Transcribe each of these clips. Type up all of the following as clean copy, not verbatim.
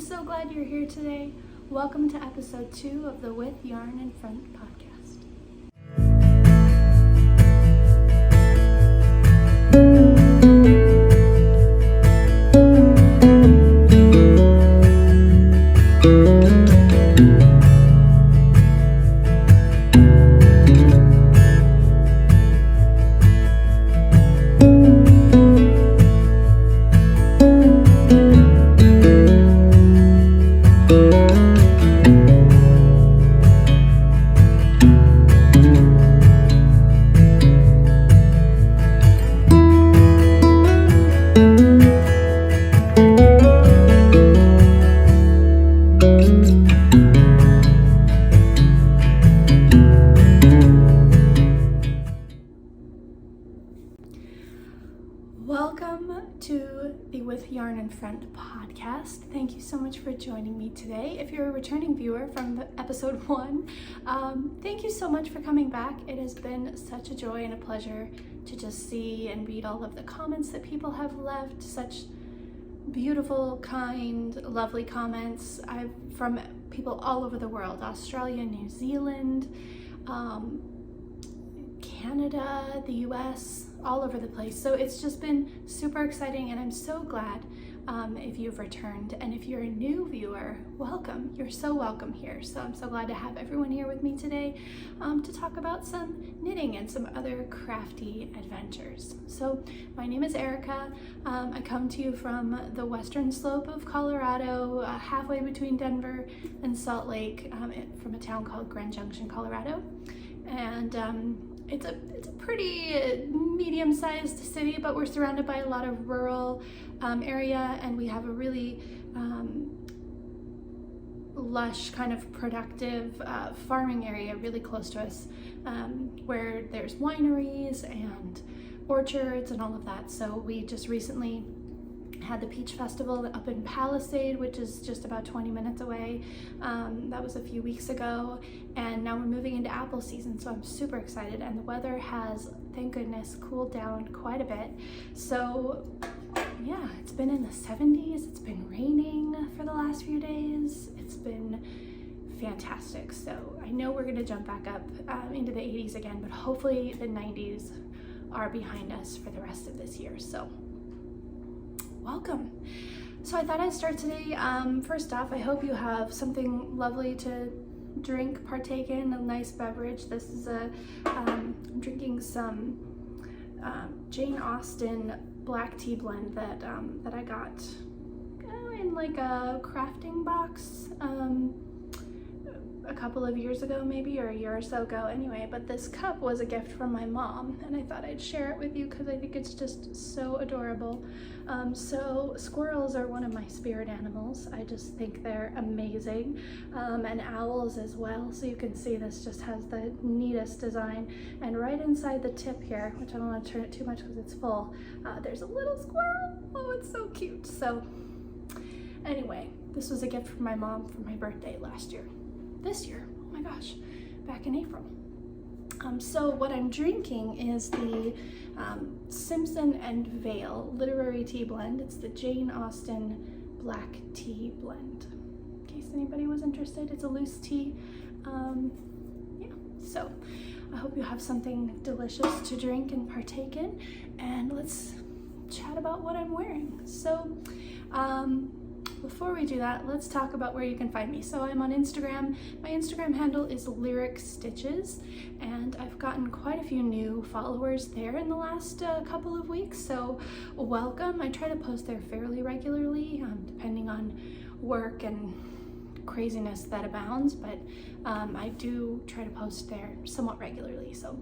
so glad you're here today. Welcome to episode 2 of the With Yarn in Front podcast. Welcome to the With Yarn in Front podcast. Thank you so much for joining me today. If you're a returning viewer from episode 1, thank you so much for coming back. It has been such a joy and a pleasure to just see and read all of the comments that people have left. Such beautiful, kind, lovely comments from people all over the world: Australia, New Zealand, Canada, the US, all over the place. So it's just been super exciting, and I'm so glad if you've returned. And if you're a new viewer, welcome. You're so welcome here. So I'm so glad to have everyone here with me today to talk about some knitting and some other crafty adventures. So my name is Erica. I come to you from the western slope of Colorado, halfway between Denver and Salt Lake, from a town called Grand Junction, Colorado. And it's a pretty medium-sized city, but we're surrounded by a lot of rural area, and we have a really lush, kind of productive farming area really close to us, where there's wineries and orchards and all of that. So we just recently had the Peach Festival up in Palisade, which is just about 20 minutes away. That was a few weeks ago, and now we're moving into apple season, so I'm super excited. And the weather has, thank goodness, cooled down quite a bit. So yeah, it's been in the 70s. It's been raining for the last few days. It's been fantastic. So I know we're gonna jump back up into the 80s again, but hopefully the 90s are behind us for the rest of this year. So welcome. So I thought I'd start today. First off, I hope you have something lovely to drink, partake in, a nice beverage. This is I'm drinking some Jane Austen black tea blend that I got in like a crafting box a couple of years ago, maybe, or a year or so ago. Anyway, but this cup was a gift from my mom, and I thought I'd share it with you because I think it's just so adorable. So squirrels are one of my spirit animals. I just think they're amazing, and owls as well. So you can see this just has the neatest design, and right inside the tip here, which I don't want to turn it too much because it's full, there's a little squirrel. Oh, it's so cute. So anyway, this was a gift from my mom for my birthday this year, oh my gosh, back in April. So what I'm drinking is the Simpson and Vale literary tea blend. It's the Jane Austen black tea blend, in case anybody was interested. It's a loose tea. Yeah, so I hope you have something delicious to drink and partake in, and let's chat about what I'm wearing. So before we do that, let's talk about where you can find me. So I'm on Instagram. My Instagram handle is Lyric Stitches, and I've gotten quite a few new followers there in the last couple of weeks, so welcome. I try to post there fairly regularly, depending on work and craziness that abounds, but I do try to post there somewhat regularly. So,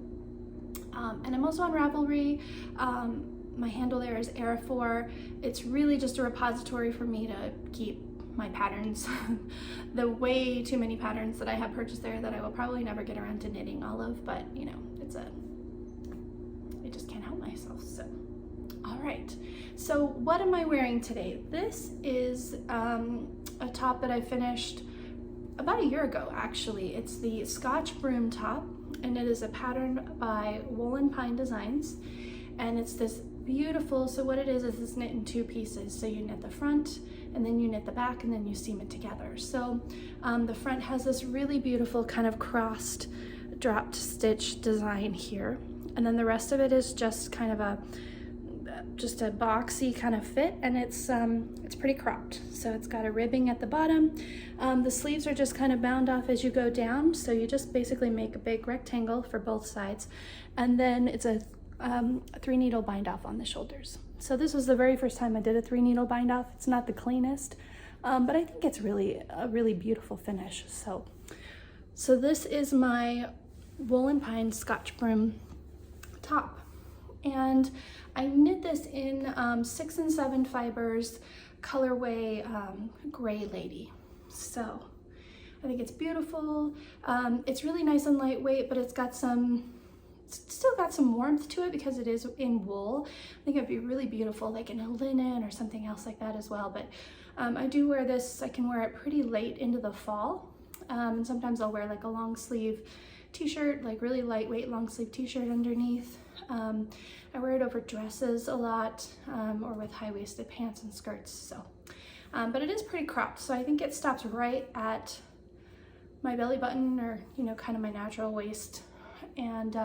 and I'm also on Ravelry. My handle there is Era4. It's really just a repository for me to keep my patterns. The way too many patterns that I have purchased there that I will probably never get around to knitting all of, but you know, I just can't help myself. So, all right. So what am I wearing today? This is a top that I finished about a year ago, actually. It's the Scotch Broom top, and it is a pattern by Woolen Pine Designs, and it's this beautiful, so what it is it's knit in 2 pieces. So you knit the front and then you knit the back, and then you seam it together. So the front has this really beautiful kind of crossed dropped stitch design here, and then the rest of it is just kind of a boxy kind of fit, and it's pretty cropped. So it's got a ribbing at the bottom. The sleeves are just kind of bound off as you go down, so you just basically make a big rectangle for both sides, and then it's a 3-needle bind off on the shoulders. So this was the very first time I did a 3-needle bind off. It's not the cleanest, but I think it's really a really beautiful finish. So this is my Woolen Pine Scotch Broom top, and I knit this in 6 and 7 fibers, colorway Gray Lady. So I think it's beautiful. It's really nice and lightweight, but it's still got some warmth to it because it is in wool. I think it'd be really beautiful like in a linen or something else like that as well. But I do wear this, I can wear it pretty late into the fall. And sometimes I'll wear like a long sleeve t-shirt, like really lightweight long sleeve t-shirt underneath. I wear it over dresses a lot, or with high-waisted pants and skirts. So, but it is pretty cropped, so I think it stops right at my belly button, or kind of my natural waist. And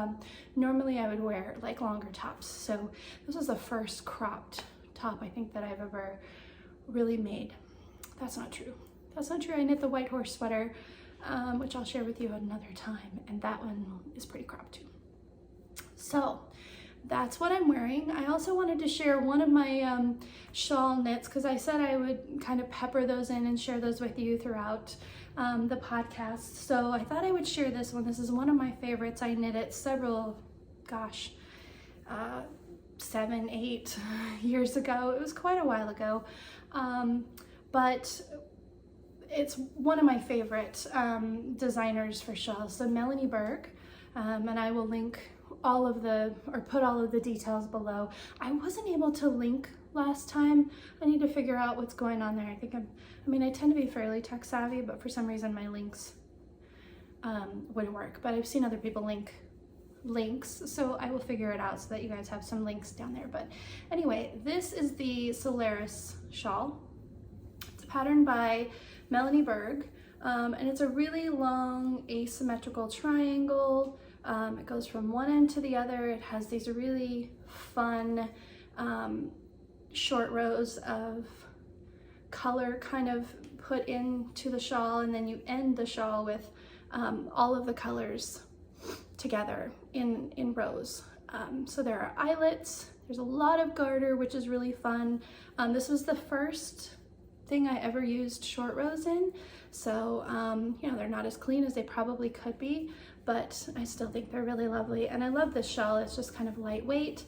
normally I would wear like longer tops. So this was the first cropped top I think that I've ever really made. That's not true. That's not true. I knit the White Horse sweater, which I'll share with you another time, and that one is pretty cropped too. So that's what I'm wearing. I also wanted to share one of my shawl knits, because I said I would kind of pepper those in and share those with you throughout the podcast. So I thought I would share this one. This is one of my favorites. I knit it several, 7, 8 years ago. It was quite a while ago, but it's one of my favorite designers for shawls. So Melanie Berg, and I will link put all of the details below. I wasn't able to link last time. I need to figure out what's going on there. I tend to be fairly tech savvy, but for some reason my links wouldn't work. But I've seen other people link links, so I will figure it out so that you guys have some links down there. But anyway, this is the Solaris shawl. It's a pattern by Melanie Berg, and it's a really long asymmetrical triangle. It goes from one end to the other. It has these really fun short rows of color kind of put into the shawl, and then you end the shawl with all of the colors together in rows. So there are eyelets, there's a lot of garter, which is really fun. This was the first thing I ever used short rows in, so they're not as clean as they probably could be, but I still think they're really lovely. And I love this shawl. It's just kind of lightweight.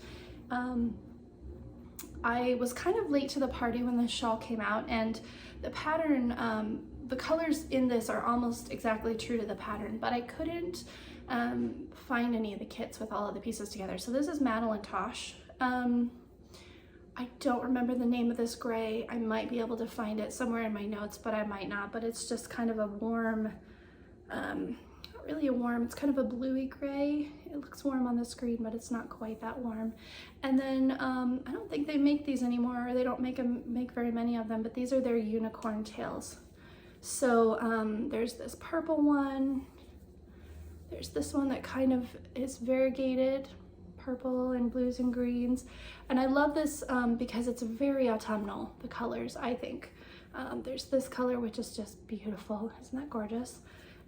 I was kind of late to the party when this shawl came out, and the pattern, the colors in this are almost exactly true to the pattern, but I couldn't find any of the kits with all of the pieces together. So this is Madeline Tosh. I don't remember the name of this gray. I might be able to find it somewhere in my notes, but I might not. But it's just kind of a warm, not really a warm, it's kind of a bluey gray. It looks warm on the screen, but it's not quite that warm. And then I don't think they make these anymore, or they don't make very many of them, but these are their unicorn tails. So there's this purple one. There's this one that kind of is variegated, purple and blues and greens. And I love this because it's very autumnal, the colors, I think. There's this color, which is just beautiful. Isn't that gorgeous?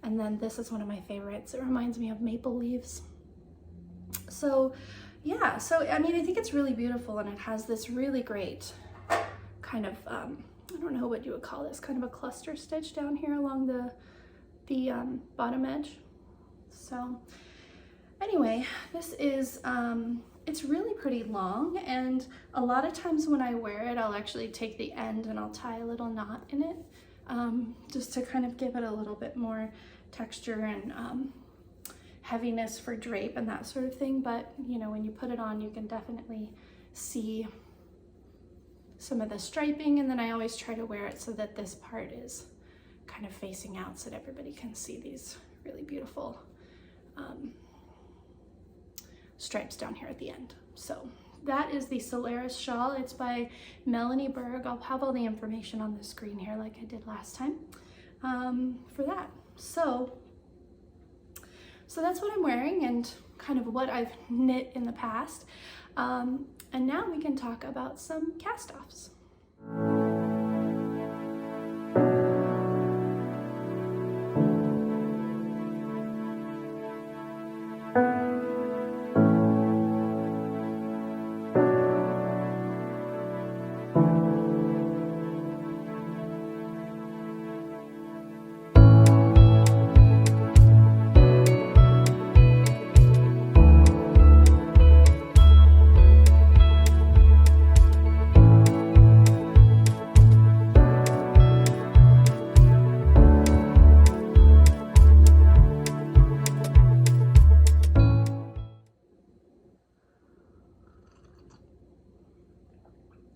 And then this is one of my favorites. It reminds me of maple leaves. So yeah, so I think it's really beautiful, and it has this really great kind of, I don't know what you would call this, kind of a cluster stitch down here along the bottom edge. So anyway, this is, it's really pretty long, and a lot of times when I wear it, I'll actually take the end and I'll tie a little knot in it, just to kind of give it a little bit more texture and heaviness for drape and that sort of thing. But when you put it on, you can definitely see some of the striping, and then I always try to wear it so that this part is kind of facing out so that everybody can see these really beautiful stripes down here at the end. So that is the Solaris shawl. It's by Melanie Berg. I'll have all the information on the screen here like I did last time for that. So that's what I'm wearing and kind of what I've knit in the past. And now we can talk about some cast-offs.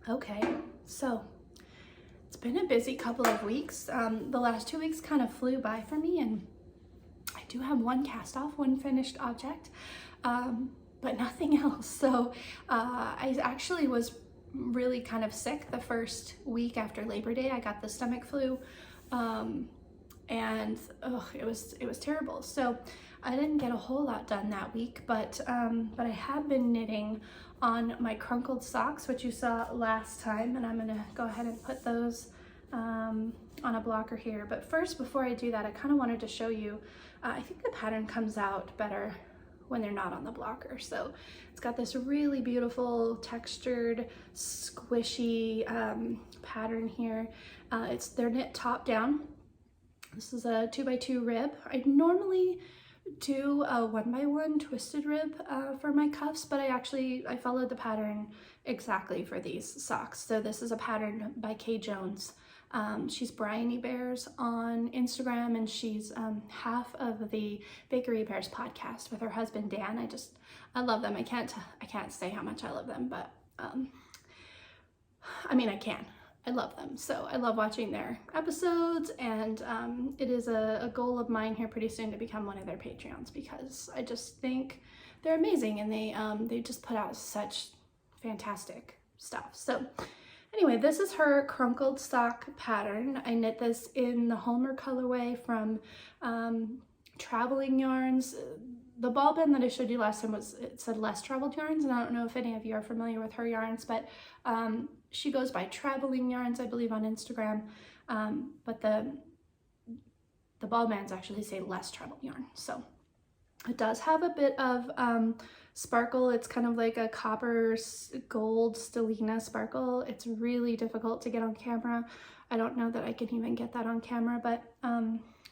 Okay, so it's been a busy couple of weeks. The last 2 weeks kind of flew by for me, and I do have one cast off, one finished object, but nothing else. So I actually was really kind of sick the first week after Labor Day. I got the stomach flu, and it was terrible. So I didn't get a whole lot done that week, but I have been knitting on my Crunkled socks, which you saw last time, and I'm gonna go ahead and put those on a blocker here. But first, before I do that, I kind of wanted to show you, I think the pattern comes out better when they're not on the blocker. So it's got this really beautiful textured, squishy pattern here. They're knit top down. This is a 2x2 rib. I normally do a 1x1 twisted rib for my cuffs, but I followed the pattern exactly for these socks. So this is a pattern by Kay Jones. She's Bryony Bears on Instagram, and she's half of the Bakery Bears podcast with her husband Dan. I love them. I can't say how much I love them, but I mean I can. I love them. So I love watching their episodes, and it is a goal of mine here pretty soon to become one of their Patreons, because I just think they're amazing, and they just put out such fantastic stuff. So anyway, this is her Crunkled sock pattern. I knit this in the Homer colorway from Traveling Yarns. The ball bend that I showed you last time it said Less Traveled Yarns, and I don't know if any of you are familiar with her yarns, but she goes by Traveling Yarns, I believe, on Instagram. But the ball bands actually say Less Traveled Yarn. So it does have a bit of sparkle. It's kind of like a copper gold stellina sparkle. It's really difficult to get on camera. I don't know that I can even get that on camera, but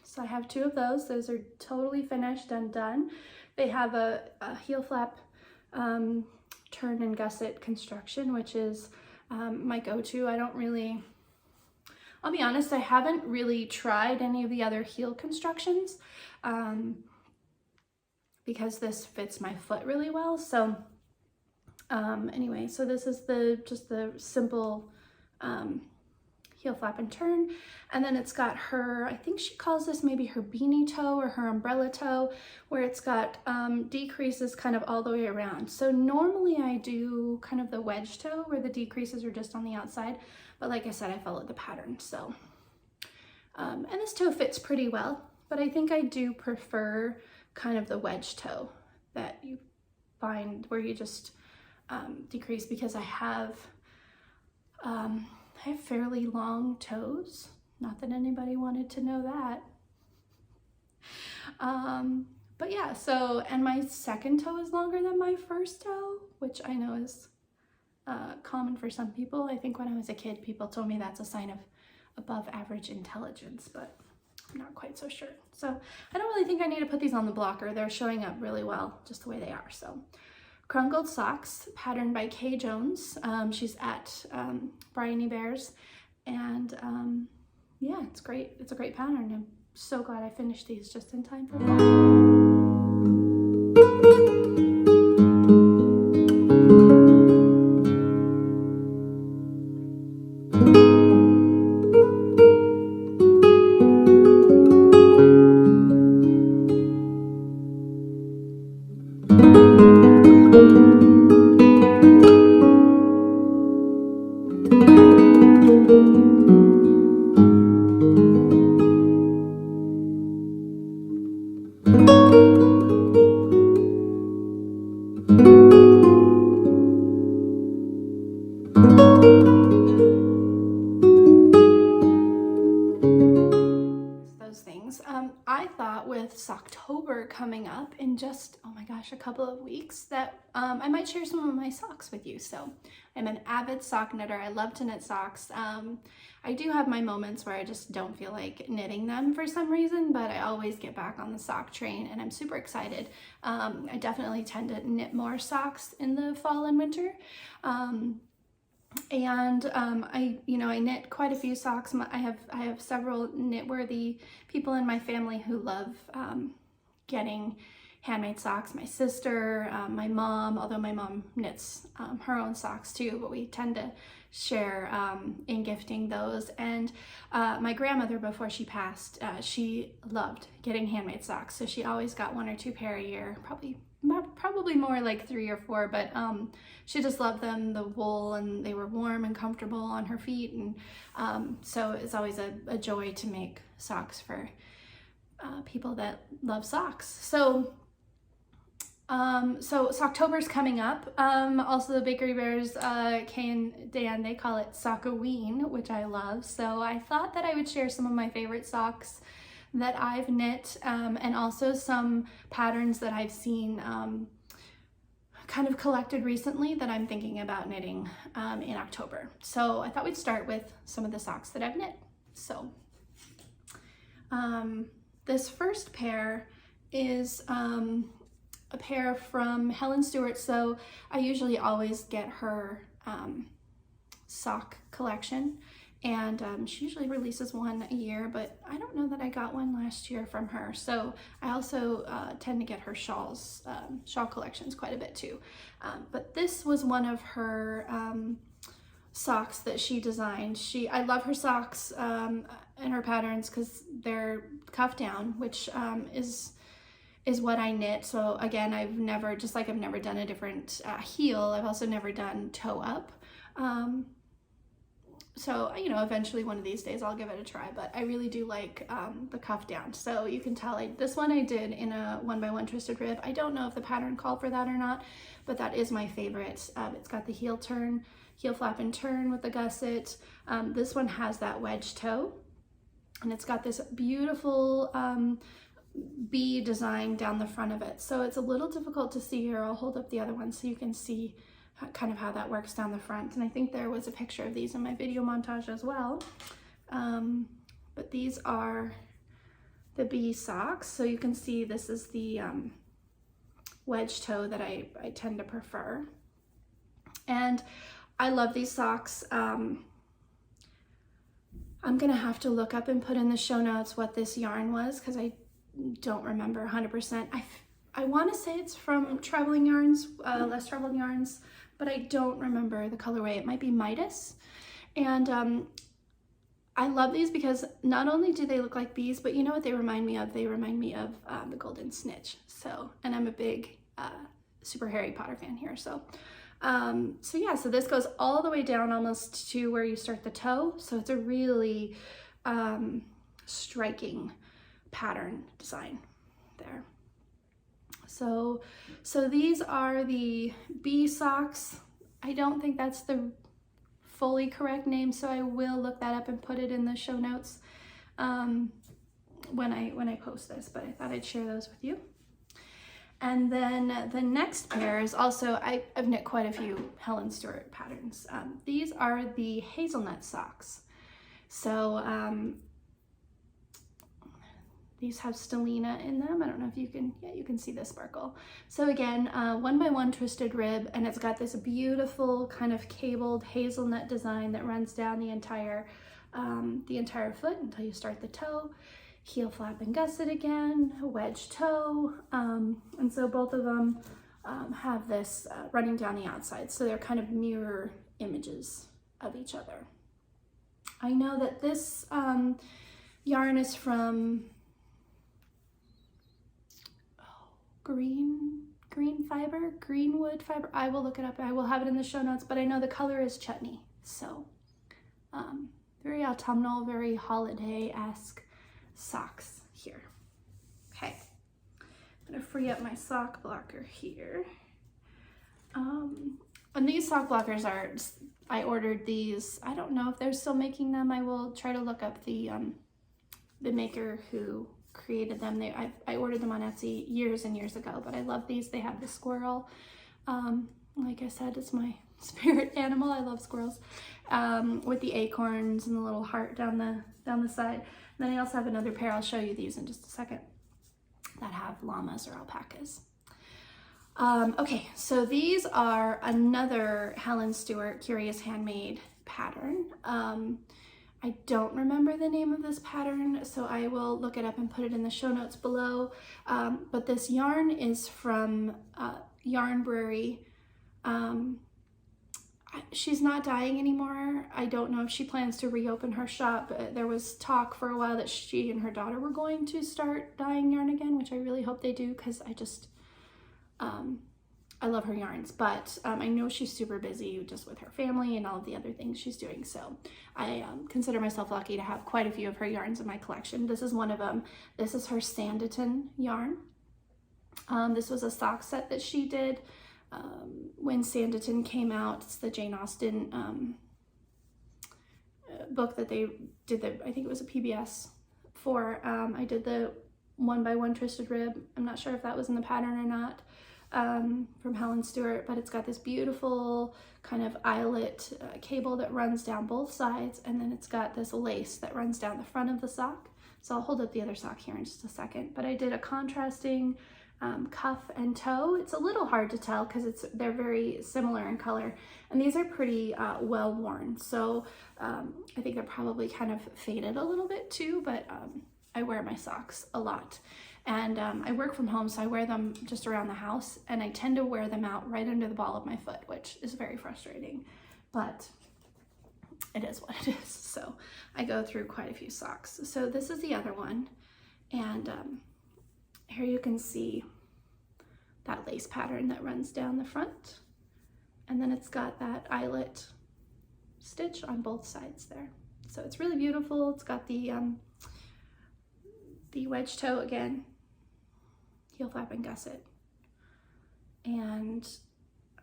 so I have two of those. Those are totally finished and done. They have a heel flap turn and gusset construction, which is my go-to. I'll be honest, I haven't really tried any of the other heel constructions because this fits my foot really well. So anyway, so this is just the simple heel flap and turn, and then it's got her, I think she calls this maybe her beanie toe or her umbrella toe, where it's got decreases kind of all the way around. So normally I do kind of the wedge toe where the decreases are just on the outside, but like I said, I followed the pattern. So and this toe fits pretty well, but I think I do prefer kind of the wedge toe that you find where you just decrease, because I have fairly long toes. Not that anybody wanted to know that. But yeah, so, and my second toe is longer than my first toe, which I know is common for some people. I think when I was a kid, people told me that's a sign of above average intelligence, but I'm not quite so sure. So I don't really think I need to put these on the blocker. They're showing up really well just the way they are. So Crunkled socks, patterned by Kay Jones. She's at Bryony Bears, and yeah, it's great. It's a great pattern. I'm so glad I finished these just in time for fall. with Socktober coming up in just, oh my gosh, a couple of weeks, that I might share some of my socks with you. So I'm an avid sock knitter. I love to knit socks. I do have my moments where I just don't feel like knitting them for some reason, but I always get back on the sock train and I'm super excited. I definitely tend to knit more socks in the fall and winter. I knit quite a few socks. I have several knit-worthy people in my family who love getting handmade socks. My sister, my mom, although my mom knits her own socks too, but we tend to share in gifting those. And my grandmother, before she passed, she loved getting handmade socks, so she always got 1 or 2 pair a year, probably more like 3 or 4, but she just loved them, the wool, and they were warm and comfortable on her feet, and so it's always a joy to make socks for people that love socks. So Socktober's coming up. Also the Bakery Bears, Kay and Dan, they call it Sockoween, which I love. So I thought that I would share some of my favorite socks that I've knit, and also some patterns that I've seen kind of collected recently that I'm thinking about knitting in October. So I thought we'd start with some of the socks that I've knit. So this first pair is a pair from Helen Stewart. So I usually always get her sock collection, and she usually releases one a year, but I don't know that I got one last year from her. So I also tend to get her shawls, shawl collections quite a bit too. But this was one of her socks that she designed. I love her socks and her patterns because they're cuff down, which is what I knit. So again, I've never done a different heel, I've also never done toe up. So, eventually one of these days I'll give it a try, but I really do like the cuff down. So you can tell this one I did in a 1x1 twisted rib. I don't know if the pattern called for that or not, but that is my favorite. It's got the heel flap and turn with the gusset. This one has that wedge toe, and it's got this beautiful bee design down the front of it. So it's a little difficult to see here. I'll hold up the other one so you can see kind of how that works down the front. And I think there was a picture of these in my video montage as well. But these are the bee socks. So you can see this is the wedge toe that I tend to prefer. And I love these socks. I'm gonna have to look up and put in the show notes what this yarn was, because I don't remember 100%. I want to say it's from Traveling Yarns, Less Traveling Yarns, but I don't remember the colorway. It might be Midas. And I love these because not only do they look like bees, but you know what they remind me of? They remind me of the Golden Snitch. So, and I'm a big super Harry Potter fan here. So this goes all the way down almost to where you start the toe. So it's a really striking pattern design there. So these are the bee socks. I don't think that's the fully correct name, so I will look that up and put it in the show notes when I post this, but I thought I'd share those with you. And then the next pair is also, I've knit quite a few Helen Stewart patterns. These are the Hazelnut socks. So these have stellina in them. I don't know if you can see the sparkle. So again, 1x1 twisted rib, and it's got this beautiful kind of cabled hazelnut design that runs down the entire foot until you start the toe. Heel flap and gusset again, wedge toe, and so both of them have this running down the outside, so they're kind of mirror images of each other. I know that this yarn is from Greenwood fiber. I will look it up. I will have it in the show notes, but I know the color is chutney. So very autumnal, very holiday-esque socks here. Okay, I'm gonna free up my sock blocker here. And these sock blockers are, I ordered these. I don't know if they're still making them. I will try to look up the the maker who created them. I ordered them on Etsy years and years ago, but I love these. They have the squirrel. Like I said, it's my spirit animal. I love squirrels. With the acorns and the little heart down the side. And then I also have another pair. I'll show you these in just a second, that have llamas or alpacas. Okay, so these are another Helen Stewart Curious Handmade pattern. I don't remember the name of this pattern, so I will look it up and put it in the show notes below. But this yarn is from Yarn Brewery. She's not dyeing anymore. I don't know if she plans to reopen her shop. There was talk for a while that she and her daughter were going to start dyeing yarn again, which I really hope they do, because I love her yarns, but I know she's super busy just with her family and all of the other things she's doing. So I consider myself lucky to have quite a few of her yarns in my collection. This is one of them. This is her Sanditon yarn. This was a sock set that she did when Sanditon came out. It's the Jane Austen book that they did. I think it was a PBS for. I did the 1x1 twisted rib. I'm not sure if that was in the pattern or not. From Helen Stewart, but it's got this beautiful kind of eyelet cable that runs down both sides, and then it's got this lace that runs down the front of the sock. So I'll hold up the other sock here in just a second, but I did a contrasting cuff and toe. It's a little hard to tell because they're very similar in color, and these are pretty well worn, so I think they're probably kind of faded a little bit too, but I wear my socks a lot. And I work from home, so I wear them just around the house, and I tend to wear them out right under the ball of my foot, which is very frustrating, but it is what it is. So I go through quite a few socks. So this is the other one, and here you can see that lace pattern that runs down the front, and then it's got that eyelet stitch on both sides there. So it's really beautiful. It's got the wedge toe again, heel flap and gusset, and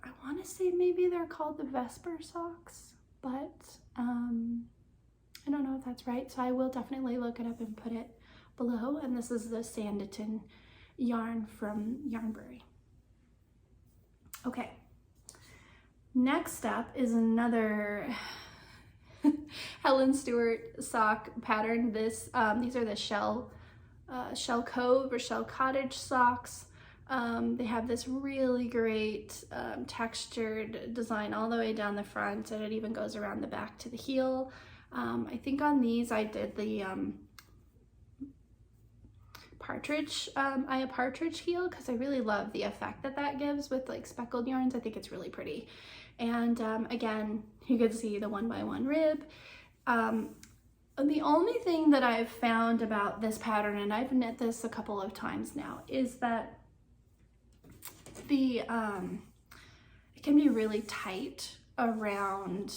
I want to say maybe they're called the Vesper socks, but I don't know if that's right, so I will definitely look it up and put it below. And this is the Sanditon yarn from Yarn Brewery. Okay, next up is another Helen Stewart sock pattern. These are the Shell Cove or Shell Cottage socks. They have this really great textured design all the way down the front, and it even goes around the back to the heel. I think on these I did the partridge, a partridge heel, because I really love the effect that gives with like speckled yarns. I think it's really pretty. And again, you can see the 1x1 rib. The only thing that I've found about this pattern, and I've knit this a couple of times now, is that it can be really tight around,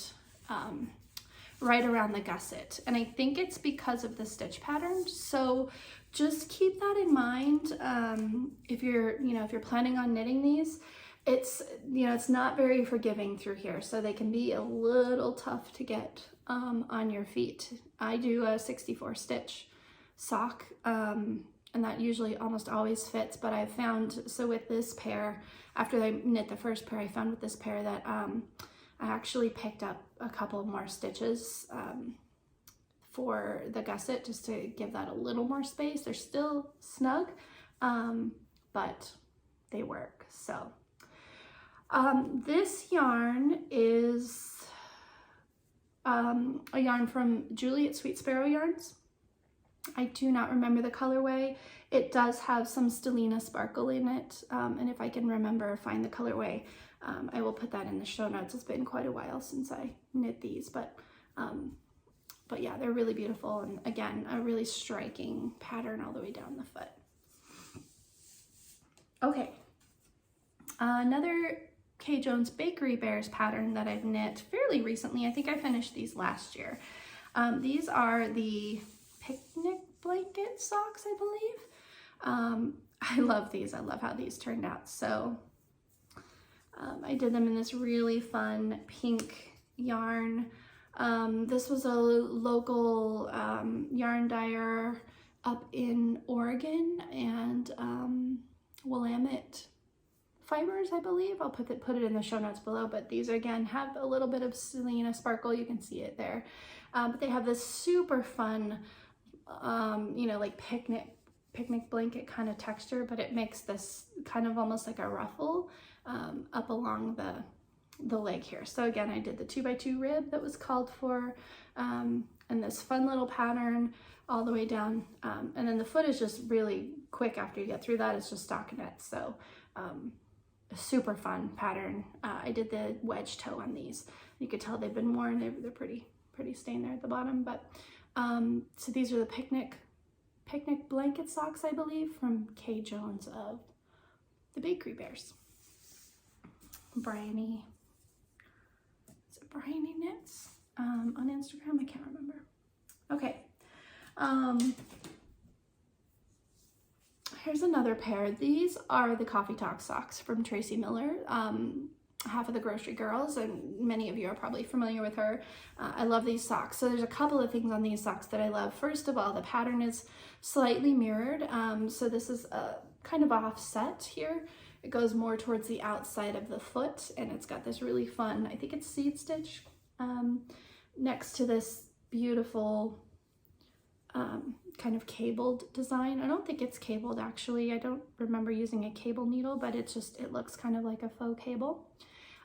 right around the gusset. And I think it's because of the stitch pattern. So just keep that in mind. If you're planning on knitting these, it's not very forgiving through here. So they can be a little tough to get on your feet. I do a 64 stitch sock, and that usually almost always fits, but I've found, so with this pair, after I knit the first pair, I found with this pair that I actually picked up a couple more stitches for the gusset just to give that a little more space. They're still snug, but they work. So this yarn is a yarn from Juliet Sweet Sparrow Yarns. I do not remember the colorway. It does have some Stellina sparkle in it, and if I can find the colorway, I will put that in the show notes. It's been quite a while since I knit these, but yeah, they're really beautiful, and again, a really striking pattern all the way down the foot. Okay, another K. Jones Bakery Bears pattern that I've knit fairly recently. I think I finished these last year. These are the picnic blanket socks, I believe. I love these. I love how these turned out. So I did them in this really fun pink yarn. This was a local yarn dyer up in Oregon, and Willamette fibers, I believe. I'll put it in the show notes below, but these again have a little bit of Selena sparkle. You can see it there. But they have this super fun, you know, like picnic blanket kind of texture, but it makes this kind of almost like a ruffle up along the leg here. So again, I did the 2x2 rib that was called for, and this fun little pattern all the way down. And then the foot is just really quick after you get through that. It's just stockinette. So a super fun pattern. I did the wedge toe on these. You could tell they've been worn. They're pretty stained there at the bottom. But so these are the picnic blanket socks, I believe, from Kay Jones of the Bakery Bears. Bryony. Is it Bryony Knits on Instagram? I can't remember. Okay. Here's another pair. These are the Coffee Talk socks from Traci Millar, half of the Grocery Girls, and many of you are probably familiar with her. I love these socks. So there's a couple of things on these socks that I love. First of all, the pattern is slightly mirrored. So this is a kind of offset here. It goes more towards the outside of the foot, and it's got this really fun, I think it's seed stitch, next to this beautiful kind of cabled design. I don't think it's cabled actually. I don't remember using a cable needle, but it looks kind of like a faux cable.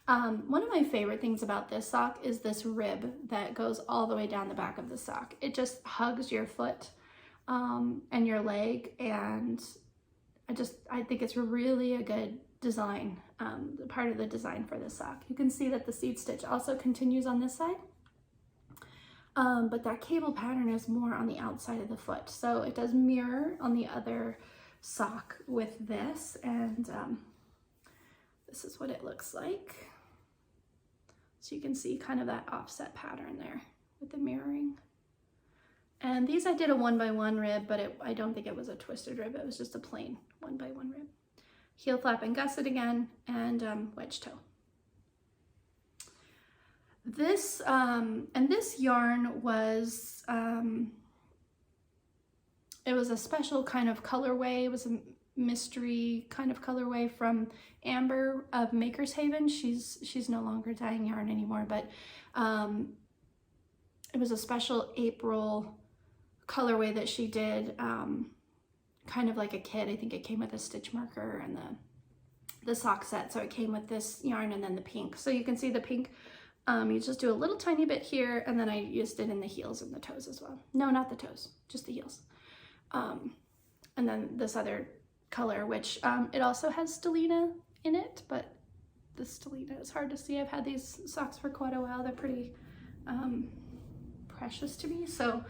One of my favorite things about this sock is this rib that goes all the way down the back of the sock. It just hugs your foot and your leg, and I think it's really a good design, part of the design for this sock. You can see that the seed stitch also continues on this side. But that cable pattern is more on the outside of the foot. So it does mirror on the other sock with this, and this is what it looks like. So you can see kind of that offset pattern there with the mirroring. And these I did a 1x1 rib, but I don't think it was a twisted rib. It was just a plain 1x1 rib. Heel flap and gusset again, and wedge toe. This yarn was, it was a special kind of colorway. It was a mystery kind of colorway from Amber of Maker's Haven. She's no longer dyeing yarn anymore, but it was a special April colorway that she did, kind of like a kit. I think it came with a stitch marker and the sock set. So it came with this yarn and then the pink. So you can see the pink. You just do a little tiny bit here, and then I used it in the heels and the toes as well. No, not the toes, just the heels. And then this other color, which it also has stellina in it, but the stellina is hard to see. I've had these socks for quite a while. They're pretty precious to me, so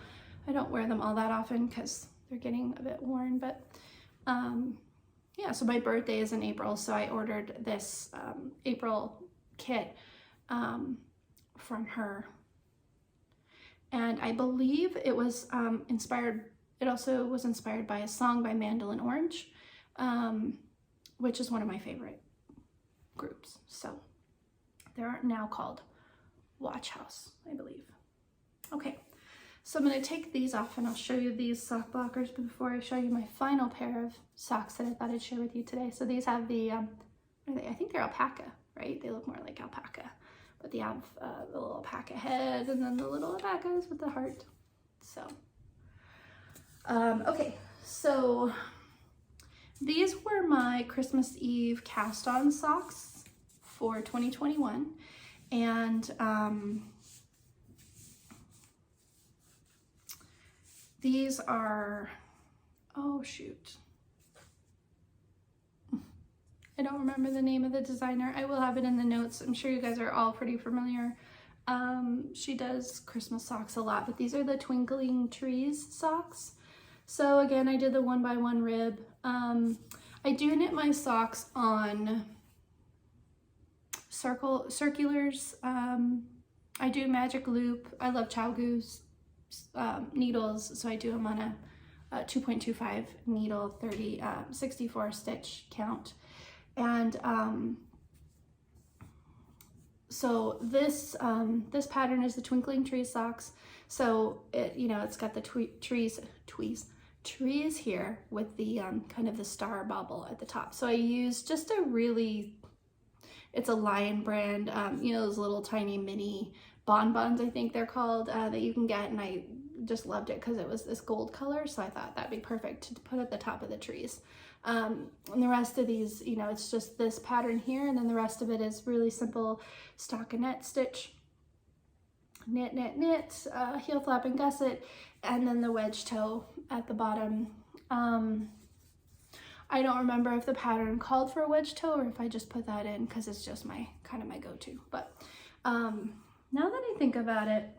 I don't wear them all that often because they're getting a bit worn. But yeah, so my birthday is in April, so I ordered this April kit from her, and I believe it was inspired. It also was inspired by a song by Mandolin Orange, which is one of my favorite groups. So they're now called Watch House, I believe. Okay, so I'm going to take these off and I'll show you these sock blockers before I show you my final pair of socks that I thought I'd share with you today. So these have the I think they're alpaca, right? They look more like alpaca. But they have the little alpaca head and then the little alpacas with the heart. So, okay, so these were my Christmas Eve cast on socks for 2021. And these are, oh shoot. I don't remember the name of the designer. I will have it in the notes. I'm sure you guys are all pretty familiar. She does Christmas socks a lot, but these are the Twinkling Trees socks. So again, I did the 1x1 rib. I do knit my socks on circulars. I do magic loop. I love Chow Goose needles, so I do them on a 2.25 needle, 64 stitch count. And so this pattern is the Twinkling Trees socks. So it, you know, it's got the trees here with the kind of the star bauble at the top. So I used just a really, it's a Lyne brand, you know, those little tiny mini bonbons, I think they're called, that you can get, and I just loved it because it was this gold color, so I thought that'd be perfect to put at the top of the trees. And the rest of these, you know, it's just this pattern here, and then the rest of it is really simple stockinette stitch, knit, knit, knit, heel flap and gusset, and then the wedge toe at the bottom. I don't remember if the pattern called for a wedge toe or if I just put that in because it's just my kind of my go-to. But now that I think about it,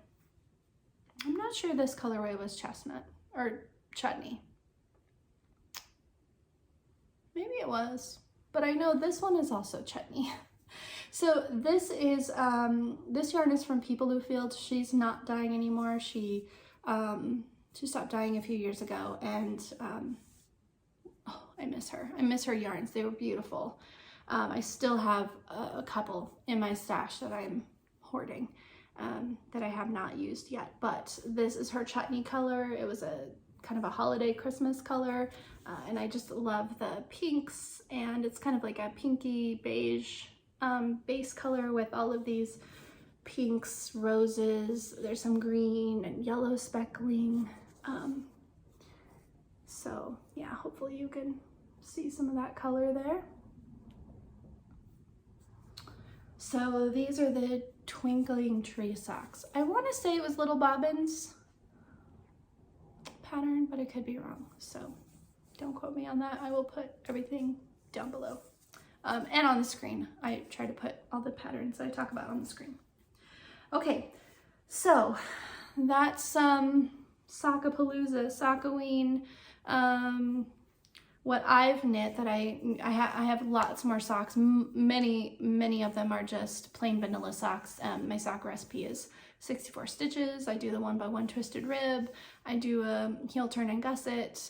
I'm not sure this colorway was chestnut or chutney. Maybe it was, but I know this one is also chutney. So this is, this yarn is from People Who Field. She's not dyeing anymore. She stopped dyeing a few years ago, and oh, I miss her. I miss her yarns. They were beautiful. I still have a couple in my stash that I'm hoarding, that I have not used yet, but this is her chutney color. It was a kind of a holiday Christmas color, and I just love the pinks, and it's kind of like a pinky beige base color with all of these pinks, roses, there's some green and yellow speckling. So yeah, hopefully you can see some of that color there. So these are the Twinkling tree socks. I want to say it was Little Bobbin's pattern, but I could be wrong, so don't quote me on that. I will put everything down below, and on the screen. I try to put all the patterns that I talk about on the screen. Okay, so that's Sockapalooza, Sockoween, what I've knit that I have lots more socks. Many of them are just plain vanilla socks. My sock recipe is 64 stitches. I do the 1x1 twisted rib. I do a heel turn and gusset,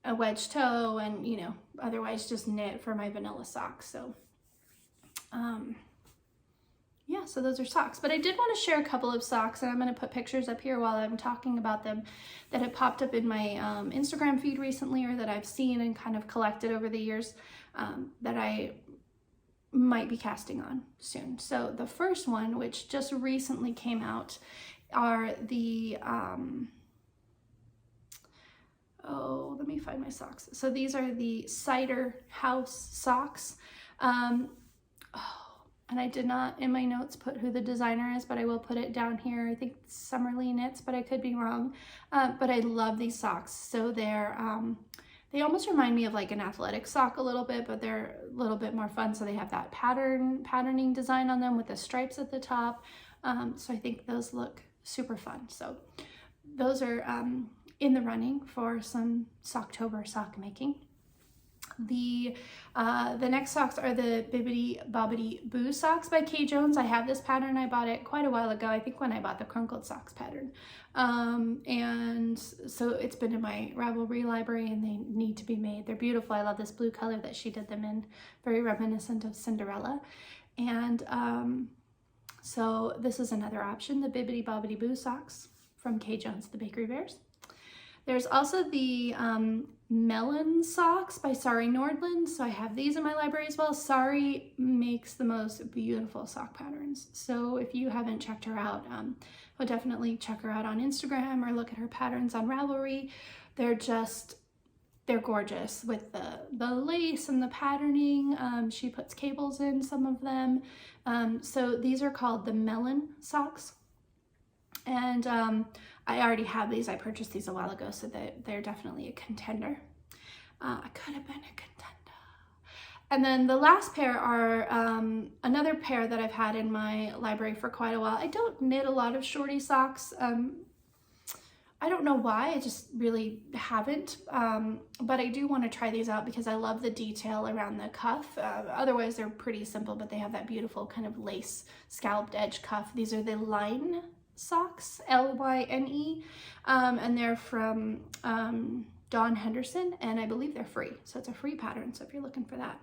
a wedge toe, and you know, otherwise just knit for my vanilla socks. So yeah, so those are socks. But I did want to share a couple of socks, and I'm going to put pictures up here while I'm talking about them, that have popped up in my Instagram feed recently, or that I've seen and kind of collected over the years, that I might be casting on soon. So the first one, which just recently came out, are the oh, let me find my socks. So these are the Cider House socks. And I did not in my notes put who the designer is, but I will put it down here. I think Summerly Knits, but I could be wrong. But I love these socks. So they're they almost remind me of like an athletic sock a little bit, but they're a little bit more fun. So they have that patterning design on them with the stripes at the top. So I think those look super fun. So those are in the running for some Socktober sock making. The next socks are the Bibbity Bobbity Boo socks by Kay Jones. I have this pattern. I bought it quite a while ago, I think when I bought the Crunkled socks pattern. And so it's been in my Ravelry library, and they need to be made. They're beautiful. I love this blue color that she did them in, very reminiscent of Cinderella. And so this is another option, the Bibbity Bobbity Boo socks from Kay Jones, the Bakery Bears. There's also the Mellon socks by Sari Nordlund. So I have these in my library as well. Sari makes the most beautiful sock patterns. So if you haven't checked her out, I'll definitely check her out on Instagram or look at her patterns on Ravelry. They're gorgeous with the lace and the patterning. She puts cables in some of them. So these are called the Mellon socks. And I already have these. I purchased these a while ago, so they're definitely a contender. I could have been a contender. And then the last pair are another pair that I've had in my library for quite a while. I don't knit a lot of shorty socks. I don't know why, I just really haven't. But I do want to try these out because I love the detail around the cuff. Otherwise, they're pretty simple, but they have that beautiful kind of lace scalloped edge cuff. These are the Lyne socks, Lyne, and they're from Dawn Henderson, and I believe they're free, so it's a free pattern. So if you're looking for that,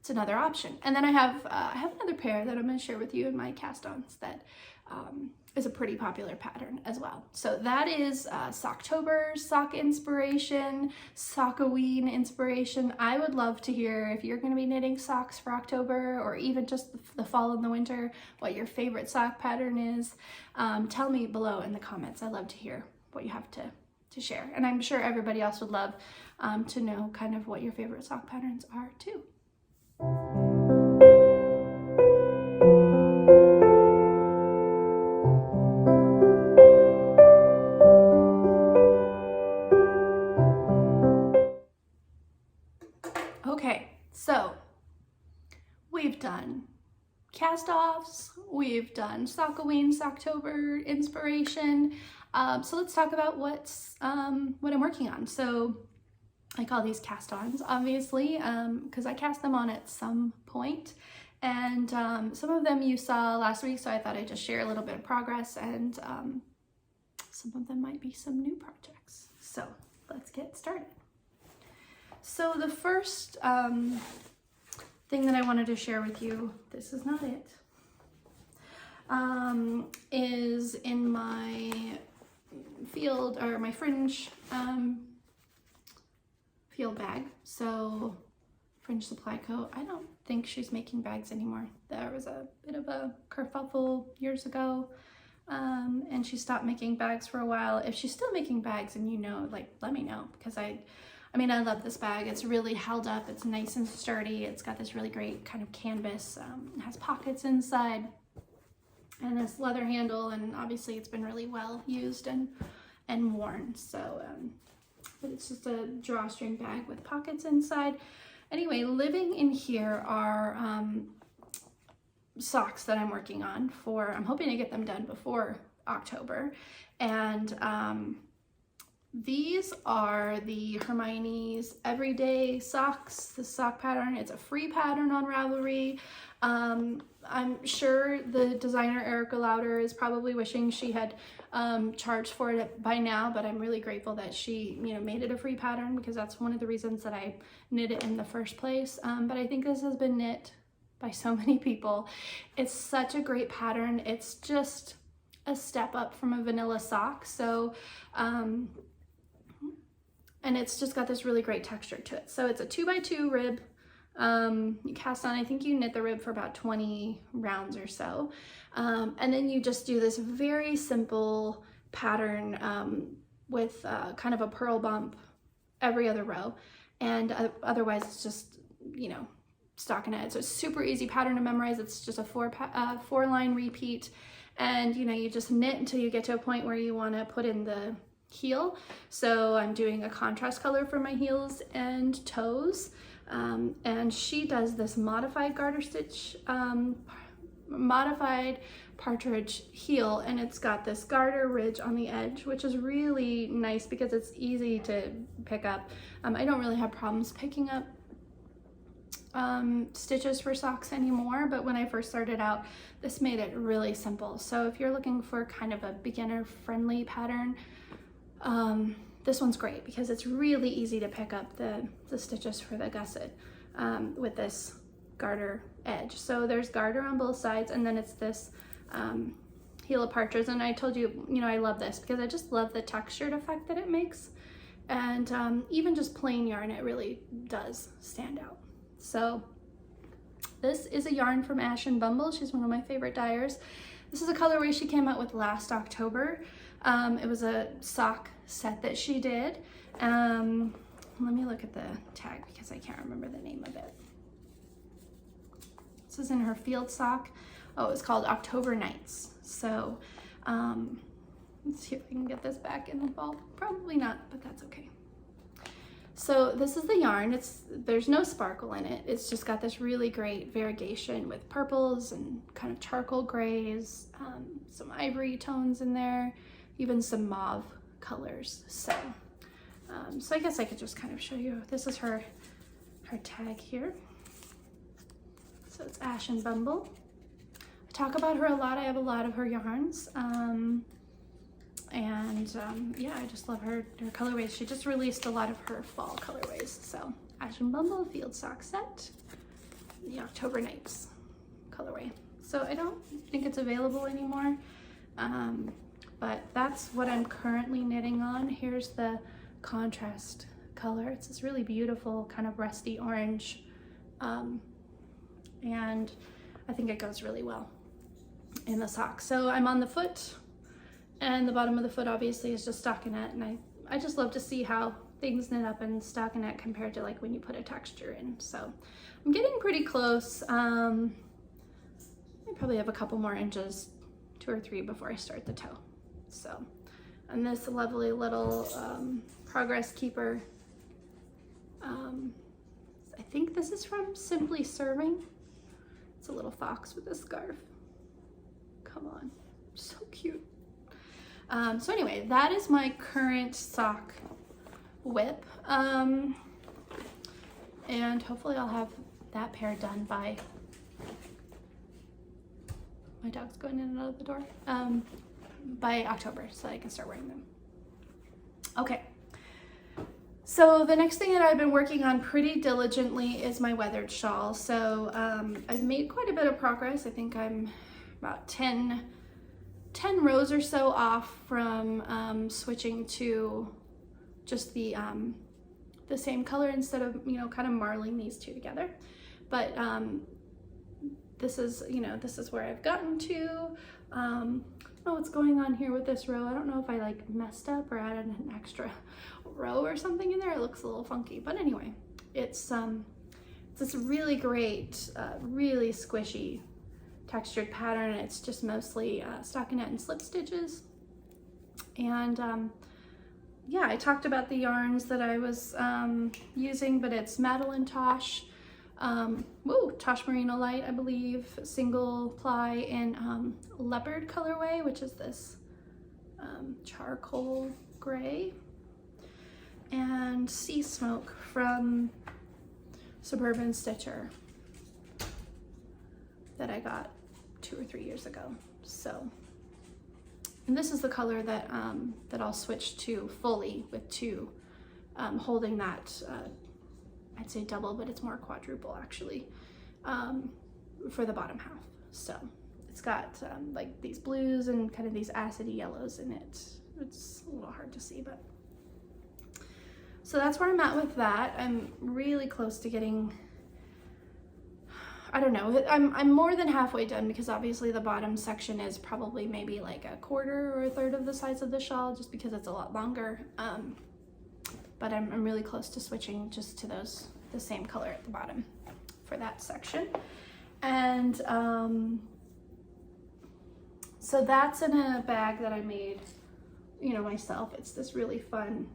it's another option. And then I have another pair that I'm going to share with you in my cast-ons that is a pretty popular pattern as well. So that is Socktober, sock inspiration, Sockoween inspiration. I would love to hear if you're going to be knitting socks for October or even just the fall and the winter, what your favorite sock pattern is. Tell me below in the comments. I love to hear what you have to share. And I'm sure everybody else would love to know kind of what your favorite sock patterns are too. Okay, so we've done cast-offs, we've done Sockoween, Socktober inspiration. So let's talk about what I'm working on. So I call these cast-ons, obviously, because I cast them on at some point. And some of them you saw last week, so I thought I'd just share a little bit of progress, and some of them might be some new projects. So let's get started. So the first thing that I wanted to share with you, this is not it, is in my field, or my fringe field bag. So Fringe Supply Co. I don't think she's making bags anymore. There was a bit of a kerfuffle years ago, and she stopped making bags for a while. If she's still making bags and you know, like, let me know, because I mean, I love this bag. It's really held up. It's nice and sturdy. It's got this really great kind of canvas. It has pockets inside and this leather handle, and obviously it's been really well used and worn. So, but it's just a drawstring bag with pockets inside. Anyway, living in here are socks that I'm working on for, I'm hoping to get them done before October. And these are the Hermione's Everyday Socks, the sock pattern. It's a free pattern on Ravelry. I'm sure the designer Erica Leuder is probably wishing she had charged for it by now, but I'm really grateful that she, you know, made it a free pattern, because that's one of the reasons that I knit it in the first place. But I think this has been knit by so many people. It's such a great pattern. It's just a step up from a vanilla sock. So, and it's just got this really great texture to it. So it's a 2x2 rib. You cast on, I think you knit the rib for about 20 rounds or so. And then you just do this very simple pattern with kind of a purl bump every other row. And otherwise it's just, you know, stockinette. So it's super easy pattern to memorize. It's just a four line repeat. And, you know, you just knit until you get to a point where you want to put in the heel. So I'm doing a contrast color for my heels and toes. And she does this modified garter stitch, modified partridge heel, and it's got this garter ridge on the edge, which is really nice because it's easy to pick up. I don't really have problems picking up stitches for socks anymore, but when I first started out, this made it really simple. So if you're looking for kind of a beginner friendly pattern, this one's great because it's really easy to pick up the stitches for the gusset with this garter edge. So there's garter on both sides, and then it's this heel of partridge. And I told you, you know, I love this because I just love the textured effect that it makes. And even just plain yarn, it really does stand out. So this is a yarn from Ash and Bumble. She's one of my favorite dyers. This is a colorway she came out with last October. It was a sock set that she did. Let me look at the tag because I can't remember the name of it. This is in her field sock. Oh, it's called October Nights. So let's see if I can get this back in the ball. Probably not, but that's okay. So this is the yarn. There's no sparkle in it. It's just got this really great variegation with purples and kind of charcoal grays, some ivory tones in there, even some mauve colors. So, so I guess I could just kind of show you. This is her tag here. So it's Ash and Bumble. I talk about her a lot. I have a lot of her yarns. Yeah, I just love her colorways. She just released a lot of her fall colorways. So Ash and Bumble field sock set, the October Nights colorway. So I don't think it's available anymore. But that's what I'm currently knitting on. Here's the contrast color. It's this really beautiful kind of rusty orange, and I think it goes really well in the sock. So I'm on the foot, and the bottom of the foot obviously is just stockinette, and I just love to see how things knit up in stockinette compared to like when you put a texture in. So I'm getting pretty close. I probably have a couple more inches, 2 or 3, before I start the toe. So, and this lovely little progress keeper, I think this is from Simply Serving. It's a little fox with a scarf. Come on, so cute. So anyway, that is my current sock whip, and hopefully I'll have that pair done by, my dog's going in and out of the door, by October, so I can start wearing them. Okay, so the next thing that I've been working on pretty diligently is my weathered shawl. So I've made quite a bit of progress. I think I'm about 10 rows or so off from switching to just the same color instead of, you know, kind of marling these two together. But this is, you know, this is where I've gotten to. I don't know what's going on here with this row. I don't know if I like messed up or added an extra row or something in there. It looks a little funky, but anyway, it's this really great, really squishy textured pattern. It's just mostly stockinette and slip stitches. And yeah, I talked about the yarns that I was using, but it's Madeline Tosh, Tosh Merino Light, I believe, single ply in leopard colorway, which is this charcoal gray, and Sea Smoke from Suburban Stitcher that I got 2 or 3 years ago. So, and this is the color that that I'll switch to fully with 2, holding that I'd say double, but it's more quadruple actually, for the bottom half. So it's got like these blues and kind of these acidy yellows in it. It's a little hard to see, but so that's where I'm at with that. I'm really close to getting, I don't know, I'm more than halfway done, because obviously the bottom section is probably maybe like a quarter or a third of the size of the shawl, just because it's a lot longer. But I'm really close to switching just to the same color at the bottom for that section. And so that's in a bag that I made, you know, myself. It's this really fun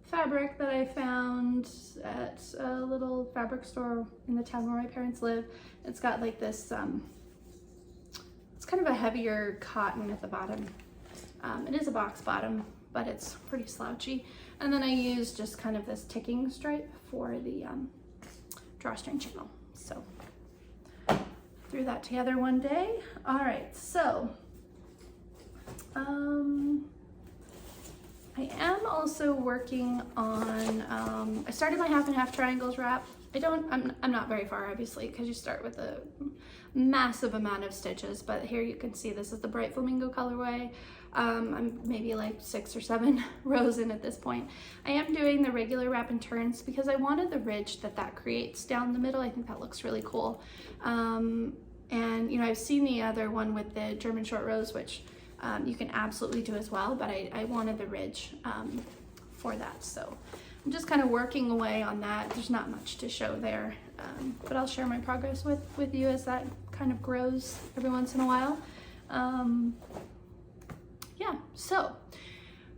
fabric that I found at a little fabric store in the town where my parents live. It's got like this, it's kind of a heavier cotton at the bottom. It is a box bottom, but it's pretty slouchy. And then I use just kind of this ticking stripe for the drawstring channel. So threw that together one day. All right, so I am also working on, I started my half and half triangles wrap. I'm not very far, obviously, because you start with a massive amount of stitches, but here you can see this is the bright flamingo colorway. I'm maybe like 6 or 7 rows in at this point. I am doing the regular wrap and turns because I wanted the ridge that creates down the middle. I think that looks really cool. And you know, I've seen the other one with the German short rows, which you can absolutely do as well, but I wanted the ridge for that. So I'm just kind of working away on that. There's not much to show there, but I'll share my progress with you as that kind of grows every once in a while. Yeah, so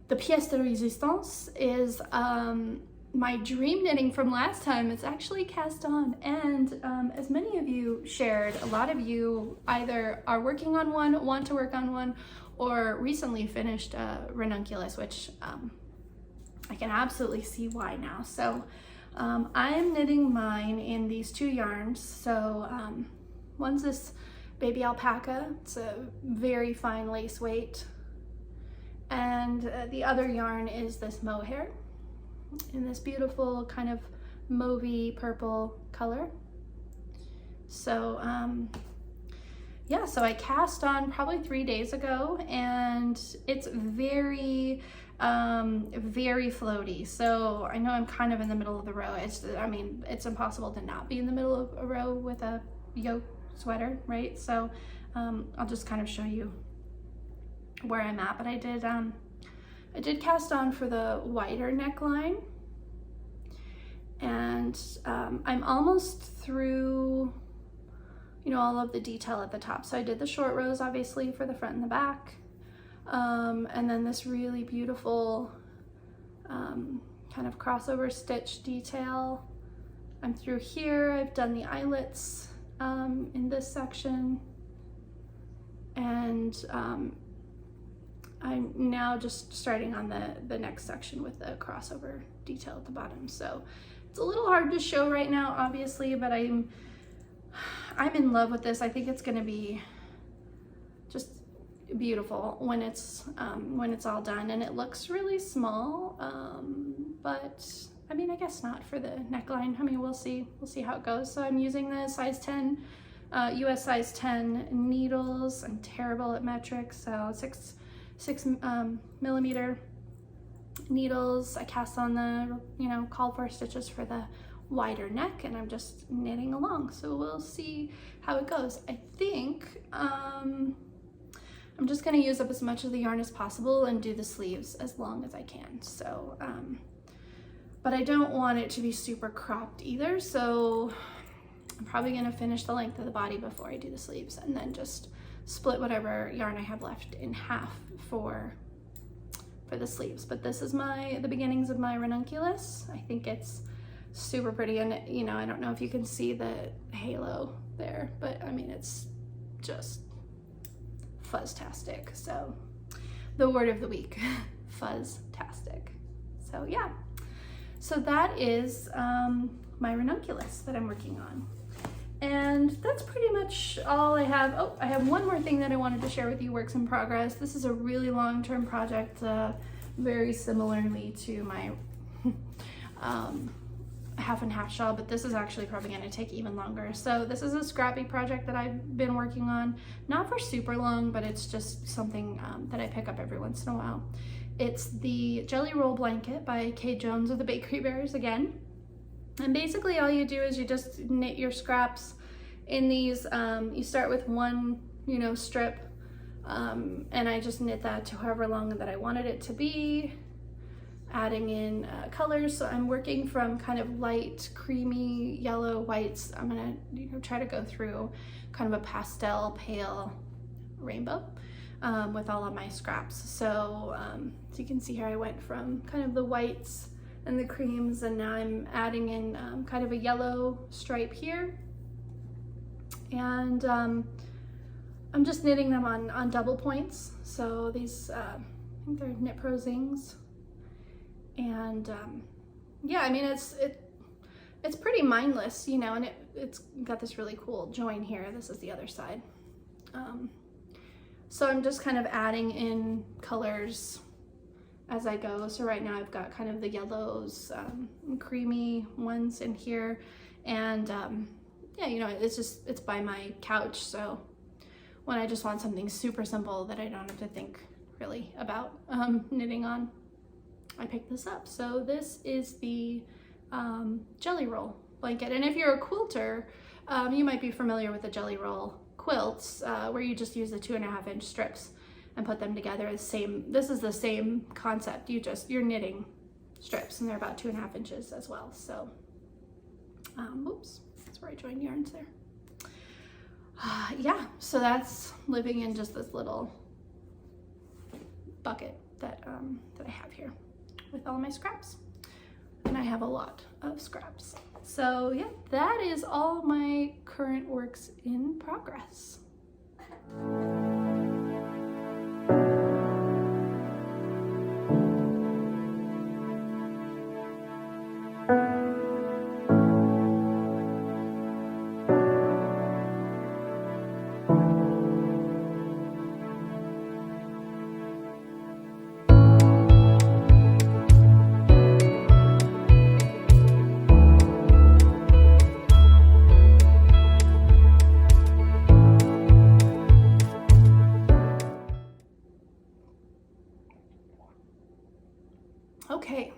the pièce de résistance is my dream knitting from last time. It's actually cast on, and as many of you shared, a lot of you either are working on one, want to work on one, or recently finished ranunculus, which I can absolutely see why now. So I am knitting mine in these 2 yarns. So one's this baby alpaca. It's a very fine lace weight. And the other yarn is this mohair in this beautiful kind of mauvey purple color. So yeah, so I cast on probably 3 days ago, and it's very floaty. So I know I'm kind of in the middle of the row. I mean, it's impossible to not be in the middle of a row with a yoke sweater, right? So I'll just kind of show you where I'm at. But I did cast on for the wider neckline, and I'm almost through, you know, all of the detail at the top. So I did the short rows, obviously, for the front and the back. And then this really beautiful kind of crossover stitch detail. I'm through here. I've done the eyelets in this section. And I'm now just starting on the next section with the crossover detail at the bottom. So it's a little hard to show right now, obviously, but I'm in love with this. I think it's gonna be just beautiful when it's all done, and it looks really small, but I mean, I guess not for the neckline. I mean, we'll see how it goes. So I'm using the size 10 US size 10 needles. I'm terrible at metric, so 6 millimeter needles. I cast on the, you know, called for stitches for the wider neck, and I'm just knitting along, so we'll see how it goes. I think I'm just gonna use up as much of the yarn as possible and do the sleeves as long as I can. So but I don't want it to be super cropped either, so I'm probably gonna finish the length of the body before I do the sleeves, and then just split whatever yarn I have left in half for the sleeves. But this is the beginnings of my ranunculus. I think it's super pretty, and you know, I don't know if you can see the halo there, but I mean, it's just fuzztastic. So the word of the week, fuzztastic. So yeah, so that is my ranunculus that I'm working on, and that's pretty much all I have. Oh, I have one more thing that I wanted to share with you, works in progress. This is a really long-term project, very similarly to my half and half shawl, but this is actually probably going to take even longer. So this is a scrappy project that I've been working on, not for super long, but it's just something that I pick up every once in a while. It's the Jelly Roll Blanket by Kay Jones of the Bakery Bears again. And basically all you do is you just knit your scraps in these. You start with one, you know, strip, and I just knit that to however long that I wanted it to be, adding in colors. So I'm working from kind of light creamy yellow whites. I'm gonna, you know, try to go through kind of a pastel pale rainbow with all of my scraps. So so you can see here I went from kind of the whites and the creams, and now I'm adding in kind of a yellow stripe here, and I'm just knitting them on double points. So these I think they're Knit Pro Zings. And yeah, I mean, it's pretty mindless, you know, and it's got this really cool join here. This is the other side. So I'm just kind of adding in colors as I go. So right now I've got kind of the yellows, creamy ones in here, and yeah, you know, it's by my couch. So when I just want something super simple that I don't have to think really about knitting on, I picked this up. So this is the Jelly Roll Blanket, and if you're a quilter, you might be familiar with the Jelly Roll quilts, where you just use the 2.5 inch strips and put them together. This is the same concept. You're knitting strips, and they're about 2.5 inches as well. So oops, that's where I joined yarns there. Yeah, so that's living in just this little bucket that I have here with all my scraps, and I have a lot of scraps. So yeah, that is all my current works in progress. Okay.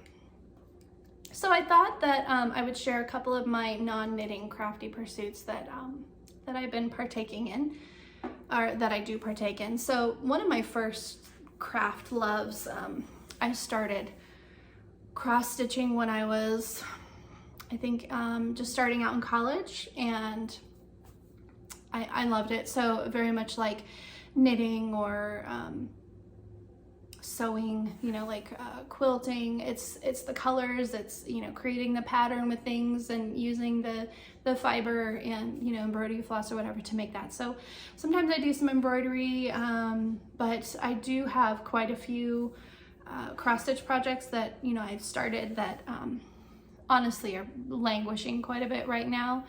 So I thought that I would share a couple of my non-knitting crafty pursuits that I've been partaking in, or that I do partake in. So one of my first craft loves, I started cross-stitching when I was, I think, just starting out in college, and I loved it. So very much like knitting or sewing, you know, like quilting. It's the colors, it's, you know, creating the pattern with things and using the fiber and, you know, embroidery floss or whatever to make that. So sometimes I do some embroidery, but I do have quite a few cross stitch projects that, you know, I've started that honestly are languishing quite a bit right now.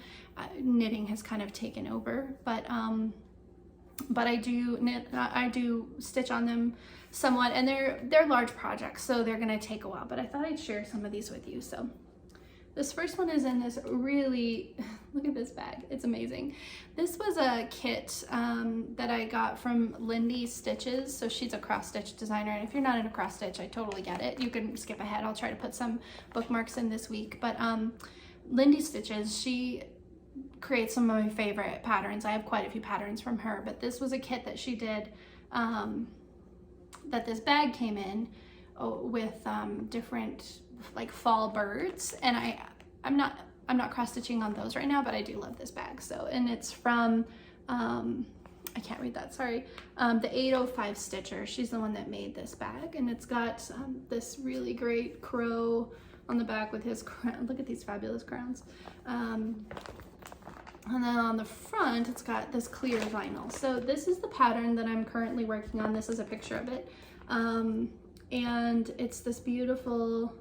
Knitting has kind of taken over, but I do knit, I do stitch on them somewhat, and they're large projects, so they're gonna take a while, but I thought I'd share some of these with you. So this first one is in this really, look at this bag, it's amazing. This was a kit that I got from Lindy Stitches. So she's a cross stitch designer, and if you're not in a cross stitch, I totally get it. You can skip ahead. I'll try to put some bookmarks in this week, but Lindy Stitches, she creates some of my favorite patterns. I have quite a few patterns from her, but this was a kit that she did, that this bag came in with different like fall birds, and I'm not cross stitching on those right now, but I do love this bag. So, and it's from I can't read that, sorry, the 805 Stitcher. She's the one that made this bag, and it's got this really great crow on the back with his crown. Look at these fabulous crowns. And then on the front, it's got this clear vinyl. So this is the pattern that I'm currently working on. This is a picture of it. And it's this beautiful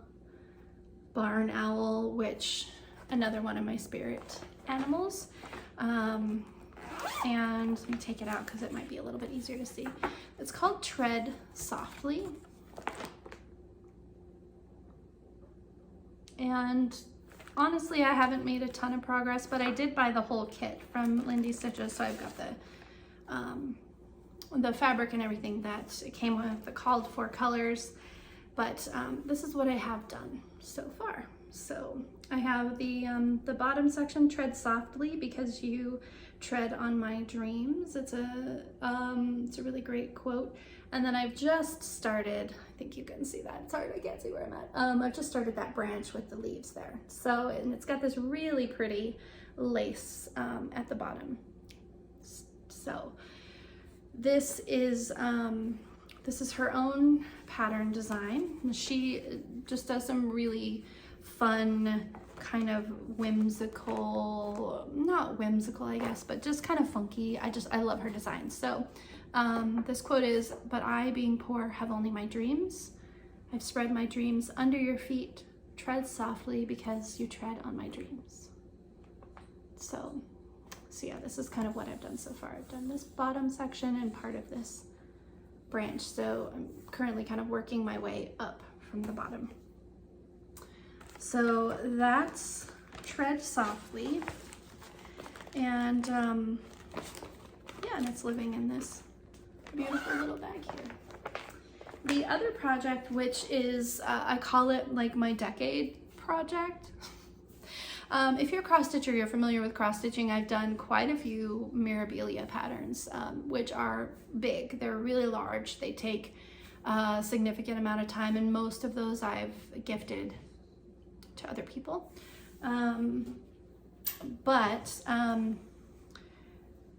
barn owl, which another one of my spirit animals. And let me take it out because it might be a little bit easier to see. It's called Tread Softly. And honestly, I haven't made a ton of progress, but I did buy the whole kit from Lindy Stitches, so I've got the fabric and everything that it came with, the called for colors. But this is what I have done so far. So I have the bottom section, Tread Softly because you tread on my dreams. It's a really great quote. And then I've just started, I think you can see that. It's hard, I can't see where I'm at. I've just started that branch with the leaves there. So, and it's got this really pretty lace at the bottom. So this is her own pattern design. She just does some really fun, kind of whimsical, not whimsical I guess, but just kind of funky. I love her design. So this quote is, "But I, being poor, have only my dreams. I've spread my dreams under your feet. Tread softly because you tread on my dreams." So yeah, this is kind of what I've done so far. I've done this bottom section and part of this branch. So I'm currently kind of working my way up from the bottom. So that's Tread Softly. And yeah, and it's living in this beautiful little bag here. The other project, which is, I call it like my decade project. If you're a cross stitcher, you're familiar with cross stitching. I've done quite a few Mirabilia patterns, which are big. They're really large. They take a significant amount of time, and most of those I've gifted to other people.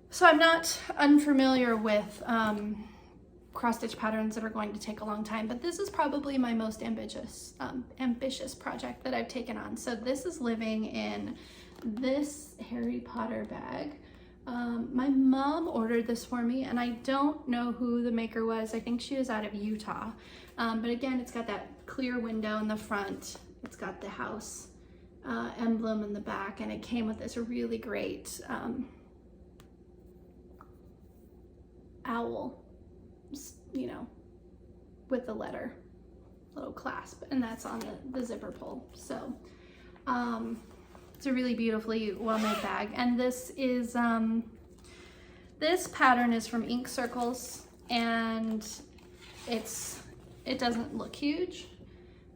So I'm not unfamiliar with cross stitch patterns that are going to take a long time, but this is probably my most ambitious project that I've taken on. So this is living in this Harry Potter bag. My mom ordered this for me, and I don't know who the maker was. I think she was out of Utah. But again, it's got that clear window in the front. It's got the house emblem in the back, and it came with this really great owl, you know, with the letter, little clasp, and that's on the zipper pull. So it's a really beautifully well-made bag. And this is this pattern is from Ink Circles, and it doesn't look huge,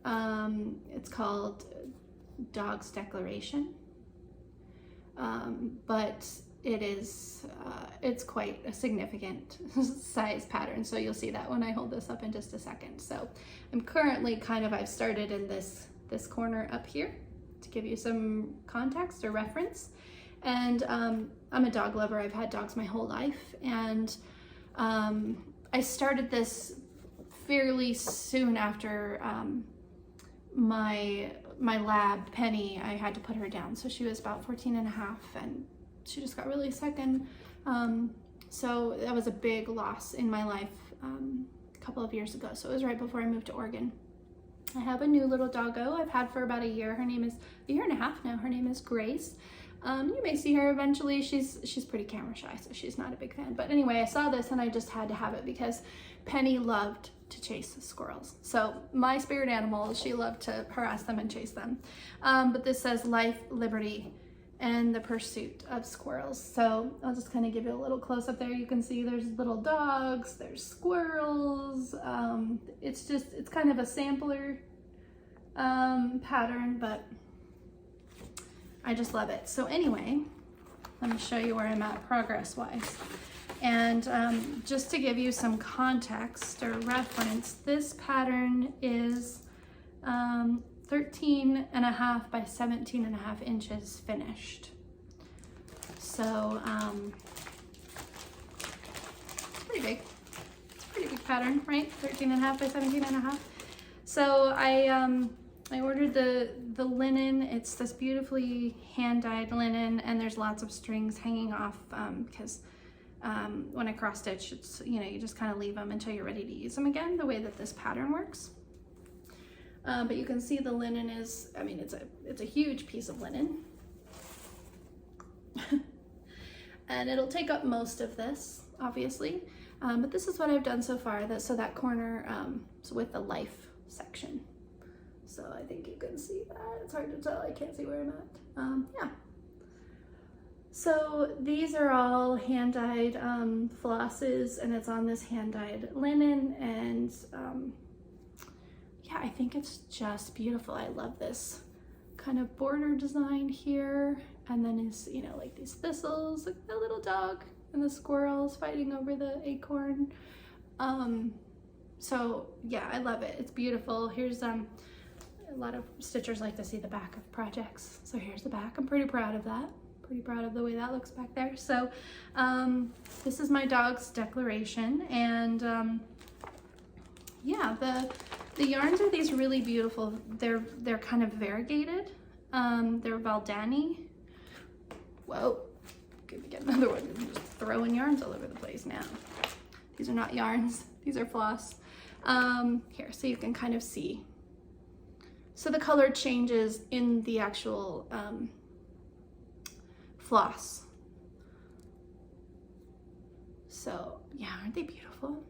It's called Dog's Declaration, but it is, it's quite a significant size pattern. So you'll see that when I hold this up in just a second. So I'm currently I've started in this corner up here to give you some context or reference. And I'm a dog lover. I've had dogs my whole life. And I started this fairly soon after my lab, Penny, I had to put her down. So she was about 14 and a half and she just got really sick. And so that was a big loss in my life a couple of years ago. So it was right before I moved to Oregon. I have a new little doggo I've had for about a year. Her name is, a year and a half now. Her name is Grace. You may see her eventually. She's pretty camera shy, so she's not a big fan. But anyway, I saw this and I just had to have it because Penny loved to chase squirrels. So my spirit animal, she loved to harass them and chase them. But this says life, liberty, and the pursuit of squirrels. So I'll just kind of give you a little close up there. You can see there's little dogs, there's squirrels. It's kind of a sampler pattern, but I just love it. So anyway, let me show you where I'm at progress wise. And just to give you some context or reference, this pattern is 13 and a half by 17 and a half inches finished. So it's pretty big. It's a pretty big pattern, right? 13 and a half by 17 and a half. So I ordered the linen. It's this beautifully hand-dyed linen, and there's lots of strings hanging off because when I cross stitch, it's, you just kind of leave them until you're ready to use them again, the way that this pattern works. But you can see the linen is, it's a huge piece of linen. And it'll take up most of this, obviously. But this is what I've done so far. So that corner is with the life section. So I think you can see that. It's hard to tell, I can't see where I'm at. Yeah. So these are all hand-dyed flosses, and it's on this hand-dyed linen, and yeah, I think it's just beautiful. I love this kind of border design here, and then is, like these thistles, like the little dog and the squirrels fighting over the acorn. So yeah, I love it. It's beautiful. Here's a lot of stitchers like to see the back of projects. So here's the back. I'm pretty proud of that. Pretty proud of the way that looks back there. So this is my dog's declaration, and yeah, the yarns are these really beautiful. They're kind of variegated. They're Valdani. Whoa, gonna get another one. I'm just throwing yarns all over the place now. These are not yarns. These are floss. Here, so you can kind of see. So the color changes in the actual floss. So yeah, aren't they beautiful?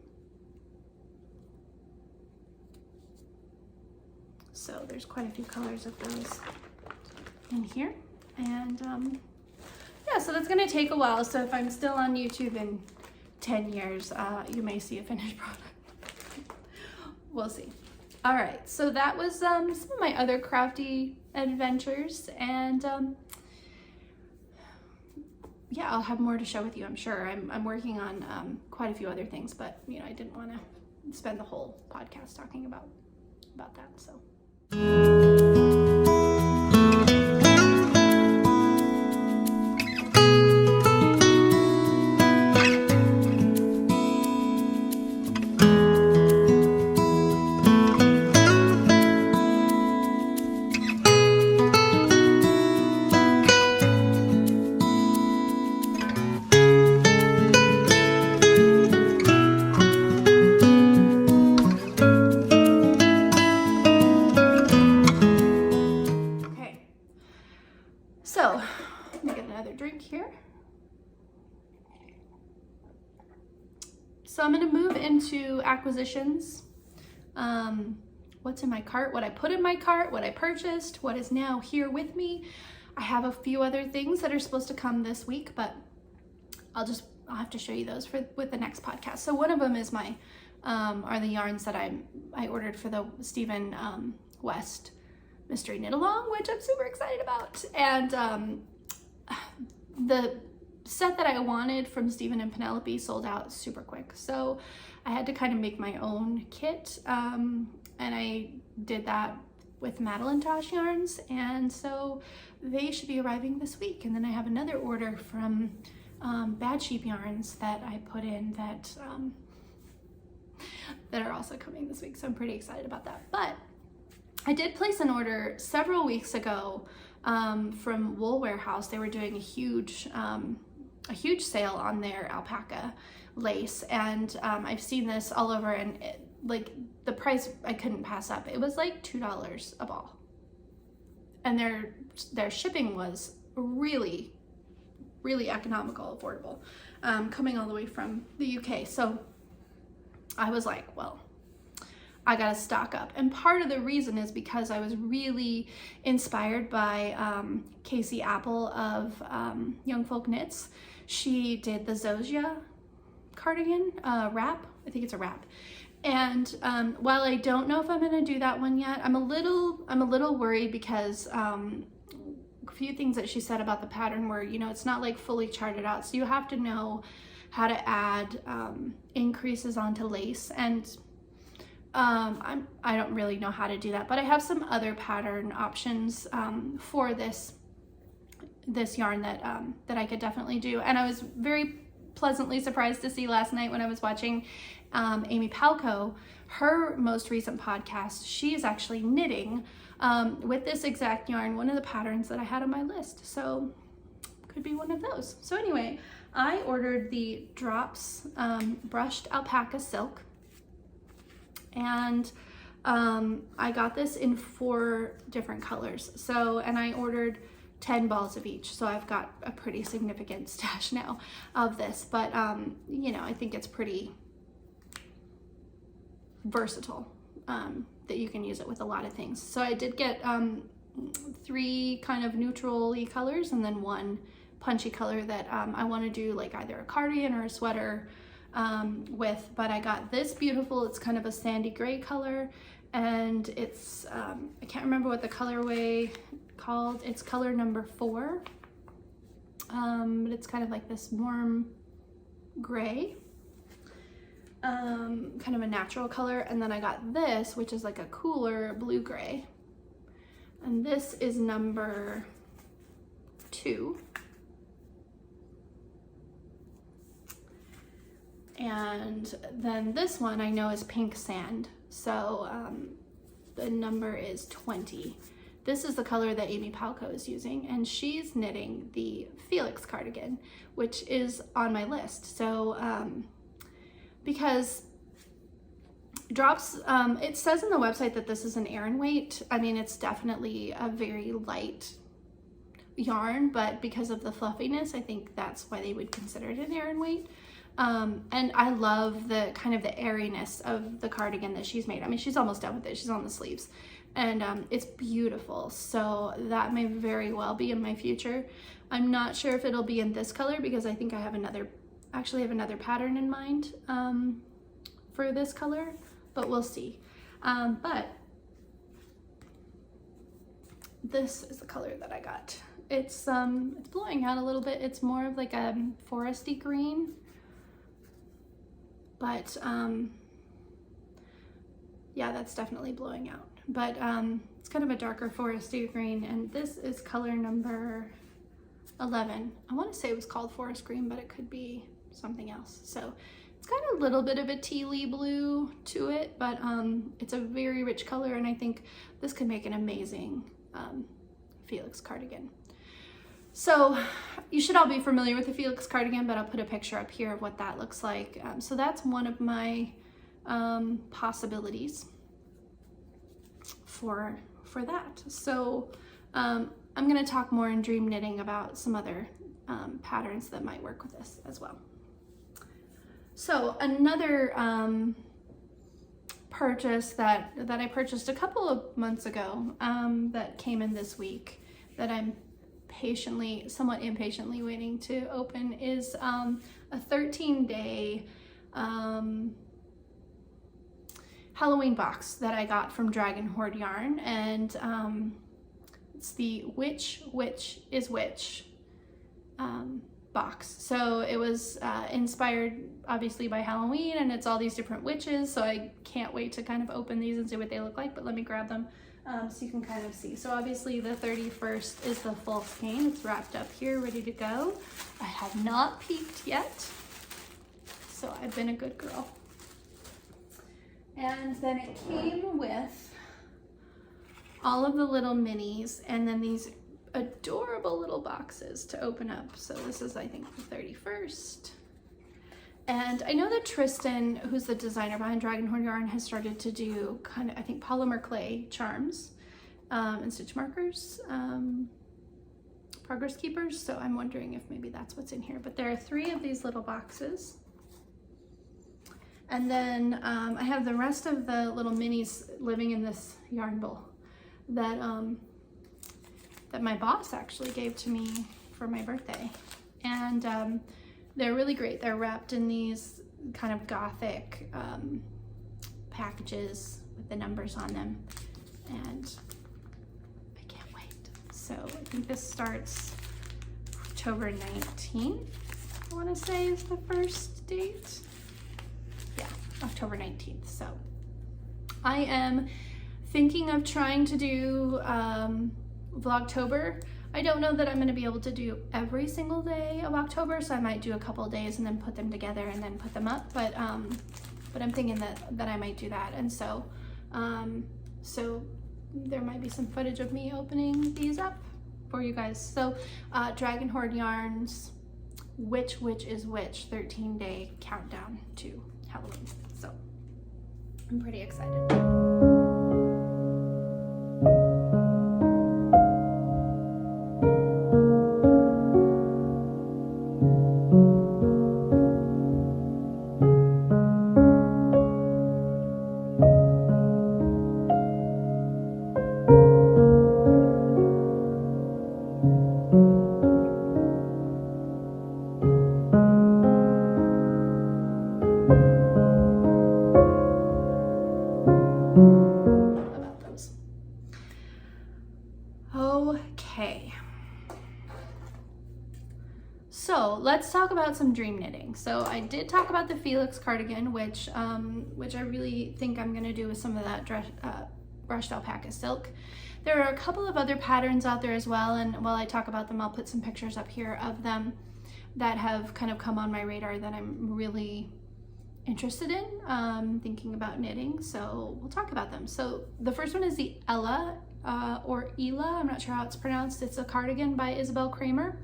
So there's quite a few colors of those in here. And yeah, so that's gonna take a while. So if I'm still on YouTube in 10 years, you may see a finished product. We'll see. All right, so that was some of my other crafty adventures, and yeah, I'll have more to share with you, I'm sure. I'm working on quite a few other things, but I didn't want to spend the whole podcast talking about that, so. So I'm going to move into acquisitions. What's in my cart, what I put in my cart, what I purchased, what is now here with me. I have a few other things that are supposed to come this week, but I'll have to show you those with the next podcast. So one of them is are the yarns that I ordered for the Stephen West mystery knit along, which I'm super excited about. And the set that I wanted from Stephen and Penelope sold out super quick, so I had to kind of make my own kit, and I did that with Madeline-Tosh yarns, and so they should be arriving this week. And then I have another order from Bad Sheep Yarns that I put in that are also coming this week, so I'm pretty excited about that. But I did place an order several weeks ago from Wool Warehouse. They were doing a huge sale on their alpaca lace, and I've seen this all over, and like the price I couldn't pass up. It was like $2 a ball, and their shipping was really economical, affordable, coming all the way from the UK. So I was like, well, I gotta stock up. And part of the reason is because I was really inspired by Casey Apple of Young Folk Knits. She did the Zosia cardigan wrap. I think it's a wrap. And while I don't know if I'm gonna do that one yet, I'm a little worried because a few things that she said about the pattern were, you know, it's not like fully charted out, so you have to know how to add increases onto lace, and I don't really know how to do that, but I have some other pattern options for this yarn that I could definitely do. And I was very pleasantly surprised to see last night when I was watching Amy Palco, her most recent podcast, she's actually knitting with this exact yarn, one of the patterns that I had on my list, so could be one of those. So anyway, I ordered the Drops brushed alpaca silk, and I got this in 4 different colors. So, and I ordered 10 balls of each, so I've got a pretty significant stash now of this, but you know, I think it's pretty versatile, that you can use it with a lot of things. So I did get 3 kind of neutral-y colors, and then 1 punchy color that I want to do like either a cardigan or a sweater with. But I got this beautiful, it's kind of a sandy gray color, and it's I can't remember what the colorway called. It's color number 4, but it's kind of like this warm gray, kind of a natural color. And then I got this, which is like a cooler blue gray, and this is number 2. And then this one I know is pink sand, so the number is 20. This is the color that Amy Palco is using, and she's knitting the Felix cardigan, which is on my list. So because Drops, it says on the website that this is an Aran weight. I mean, it's definitely a very light yarn, but because of the fluffiness, I think that's why they would consider it an Aran weight. And I love the kind of the airiness of the cardigan that she's made. I mean, she's almost done with it. She's on the sleeves, and it's beautiful. So that may very well be in my future. I'm not sure if it'll be in this color, because I think I have another pattern in mind for this color, but we'll see. But this is the color that I got. It's blowing out a little bit. It's more of like a foresty green, but yeah, that's definitely blowing out. But it's kind of a darker foresty green, and this is color number 11. I want to say it was called forest green, but it could be something else. So it's got a little bit of a tealy blue to it, but it's a very rich color, and I think this could make an amazing Felix cardigan. So you should all be familiar with the Felix cardigan, but I'll put a picture up here of what that looks like. So that's one of my possibilities for that. So I'm going to talk more in Dream Knitting about some other patterns that might work with this as well. So another purchase that I purchased a couple of months ago that came in this week that I'm somewhat impatiently waiting to open is a 13-day Halloween box that I got from Dragon Horde Yarn, and it's the Which is Which box. So it was inspired obviously by Halloween, and it's all these different witches, so I can't wait to kind of open these and see what they look like, but let me grab them so you can kind of see. So obviously the 31st is the full skein. It's wrapped up here, ready to go. I have not peeked yet, so I've been a good girl. And then it came with all of the little minis, and then these adorable little boxes to open up. So this is, I think, the 31st. And I know that Tristan, who's the designer behind Dragon Horde Yarn, has started to do kind of, I think, polymer clay charms and stitch markers, progress keepers. So I'm wondering if maybe that's what's in here. But there are 3 of these little boxes. And then I have the rest of the little minis living in this yarn bowl that that my boss actually gave to me for my birthday. And they're really great. They're wrapped in these kind of gothic packages with the numbers on them. And I can't wait. So I think this starts October 19th, I wanna say is the first date. Yeah, October 19th. So I am thinking of trying to do Vlogtober. I don't know that I'm going to be able to do every single day of October, so I might do a couple of days and then put them together and then put them up. But I'm thinking that I might do that, and so so there might be some footage of me opening these up for you guys. So Dragon Horde Yarns, Which is Which 13-day countdown to Halloween. So I'm pretty excited. Let's talk about some dream knitting. So I did talk about the Felix cardigan, which I really think I'm going to do with some of that brushed alpaca silk. There are a couple of other patterns out there as well, and while I talk about them, I'll put some pictures up here of them that have kind of come on my radar that I'm really interested in, thinking about knitting. So we'll talk about them. So the first one is the Ella or Ela, I'm not sure how it's pronounced. It's a cardigan by Isabel Kramer.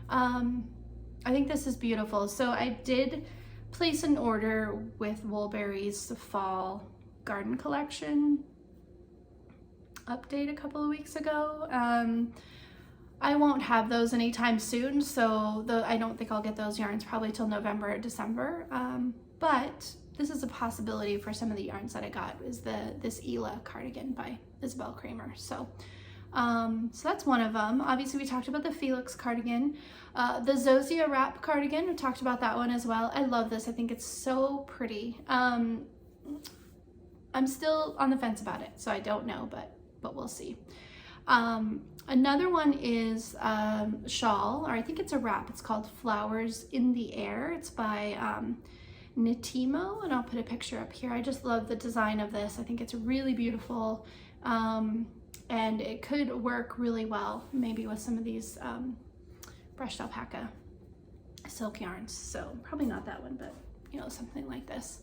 I think this is beautiful. So I did place an order with Woolberry's fall garden collection update a couple of weeks ago. I won't have those anytime soon, so I don't think I'll get those yarns probably till November or December. But this is a possibility for some of the yarns that I got, is this Ela cardigan by Isabel Kramer. So that's one of them. Obviously, we talked about the Felix cardigan. The Zosia wrap cardigan, we talked about that one as well. I love this. I think it's so pretty. I'm still on the fence about it, so I don't know, but we'll see. Another one is Shawl, or I think it's a wrap. It's called Flowers in the Air. It's by Knitimo, and I'll put a picture up here. I just love the design of this. I think it's really beautiful. And it could work really well maybe with some of these brushed alpaca silk yarns. So probably not that one, but you know, something like this.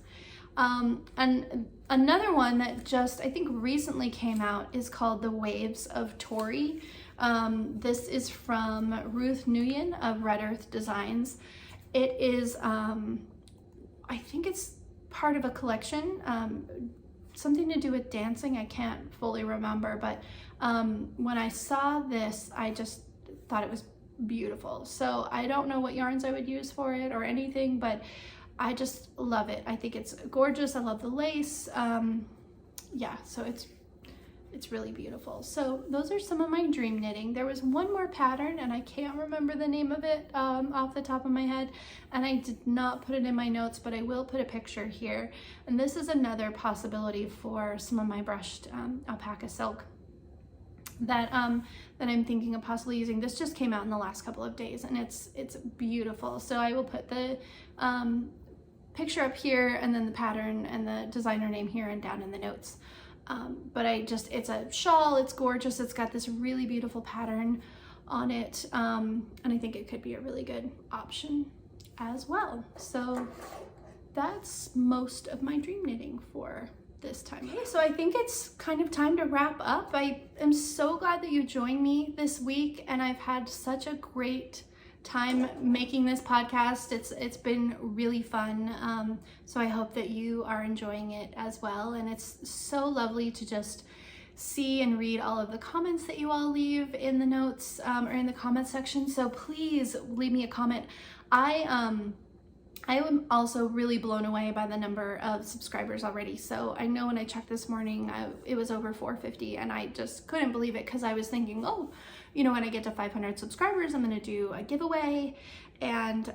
And another one that just I think recently came out is called The Waves of Tori. This is from Ruth Nguyen of Red Earth Designs. It is I think it's part of a collection, something to do with dancing. I can't fully remember, but when I saw this, I just thought it was beautiful. So I don't know what yarns I would use for it or anything, but I just love it. I think it's gorgeous. I love the lace. Yeah, so it's it's really beautiful. So those are some of my dream knitting. There was one more pattern and I can't remember the name of it off the top of my head, and I did not put it in my notes, but I will put a picture here. And this is another possibility for some of my brushed alpaca silk that that I'm thinking of possibly using. This just came out in the last couple of days and it's beautiful. So I will put the picture up here and then the pattern and the designer name here and down in the notes. But it's a shawl, it's gorgeous, it's got this really beautiful pattern on it, and I think it could be a really good option as well. So that's most of my dream knitting for this time. Okay, so I think it's kind of time to wrap up. I am so glad that you joined me this week, and I've had such a great time making this podcast. It's been really fun, so I hope that you are enjoying it as well. And it's so lovely to just see and read all of the comments that you all leave in the notes or in the comment section. So please leave me a comment. I am also really blown away by the number of subscribers already. So I know when I checked this morning, it was over 450, and I just couldn't believe it because I was thinking, oh, you know, when I get to 500 subscribers, I'm gonna do a giveaway. And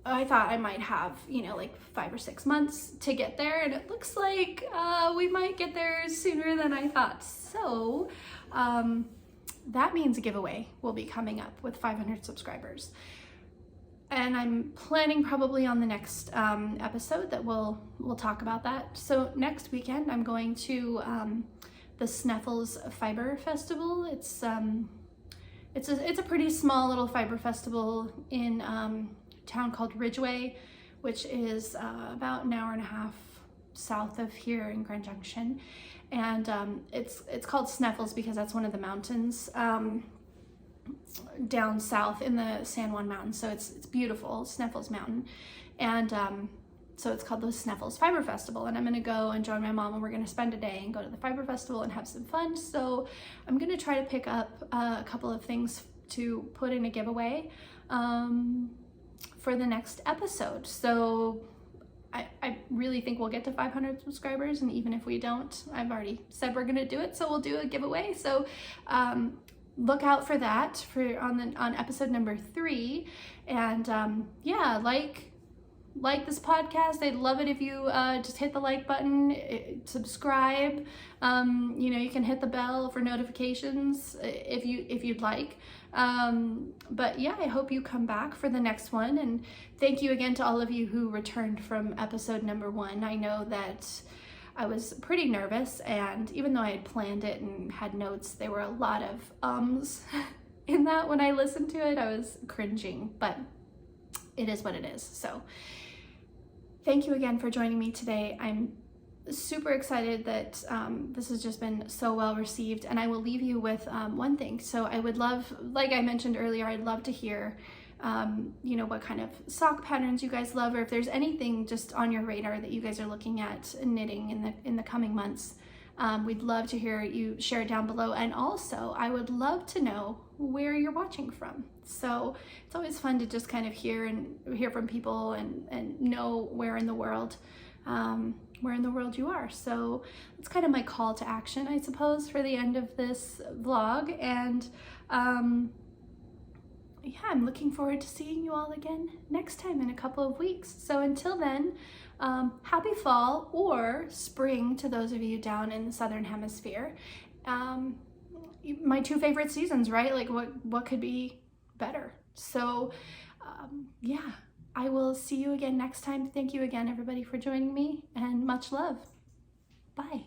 I thought I might have, you know, like 5 or 6 months to get there, and it looks like we might get there sooner than I thought. So that means a giveaway will be coming up with 500 subscribers. And I'm planning probably on the next episode that we'll talk about that. So next weekend I'm going to the Snuffles Fiber Festival. It's a pretty small little fiber festival in a town called Ridgeway, which is about an hour and a half south of here in Grand Junction. And it's called Snuffles because that's one of the mountains down south in the San Juan Mountains. So it's beautiful, Snuffles Mountain. And so it's called the Snuffles Fiber Festival, and I'm gonna go and join my mom, and we're gonna spend a day and go to the Fiber Festival and have some fun. So I'm gonna try to pick up a couple of things to put in a giveaway for the next episode. So I really think we'll get to 500 subscribers, and even if we don't, I've already said we're gonna do it, so we'll do a giveaway. So look out for that on episode number 3. And yeah, like this podcast. I'd love it if you just hit the like button, subscribe. You know, you can hit the bell for notifications if you'd like. But yeah, I hope you come back for the next one. And thank you again to all of you who returned from episode number 1. I know that I was pretty nervous, and even though I had planned it and had notes, there were a lot of ums in that. When I listened to it, I was cringing, but it is what it is. So thank you again for joining me today. I'm super excited that this has just been so well received, and I will leave you with one thing. So I would love, like I mentioned earlier, I'd love to hear you know, what kind of sock patterns you guys love, or if there's anything just on your radar that you guys are looking at knitting in the coming months. We'd love to hear you share it down below. And also I would love to know where you're watching from. So it's always fun to just kind of hear from people and know where in the world you are. So it's kind of my call to action, I suppose, for the end of this vlog. And yeah, I'm looking forward to seeing you all again next time in a couple of weeks. So until then, happy fall or spring to those of you down in the Southern Hemisphere. My 2 favorite seasons, right? Like what could be better? So yeah, I will see you again next time. Thank you again, everybody, for joining me, and much love. Bye.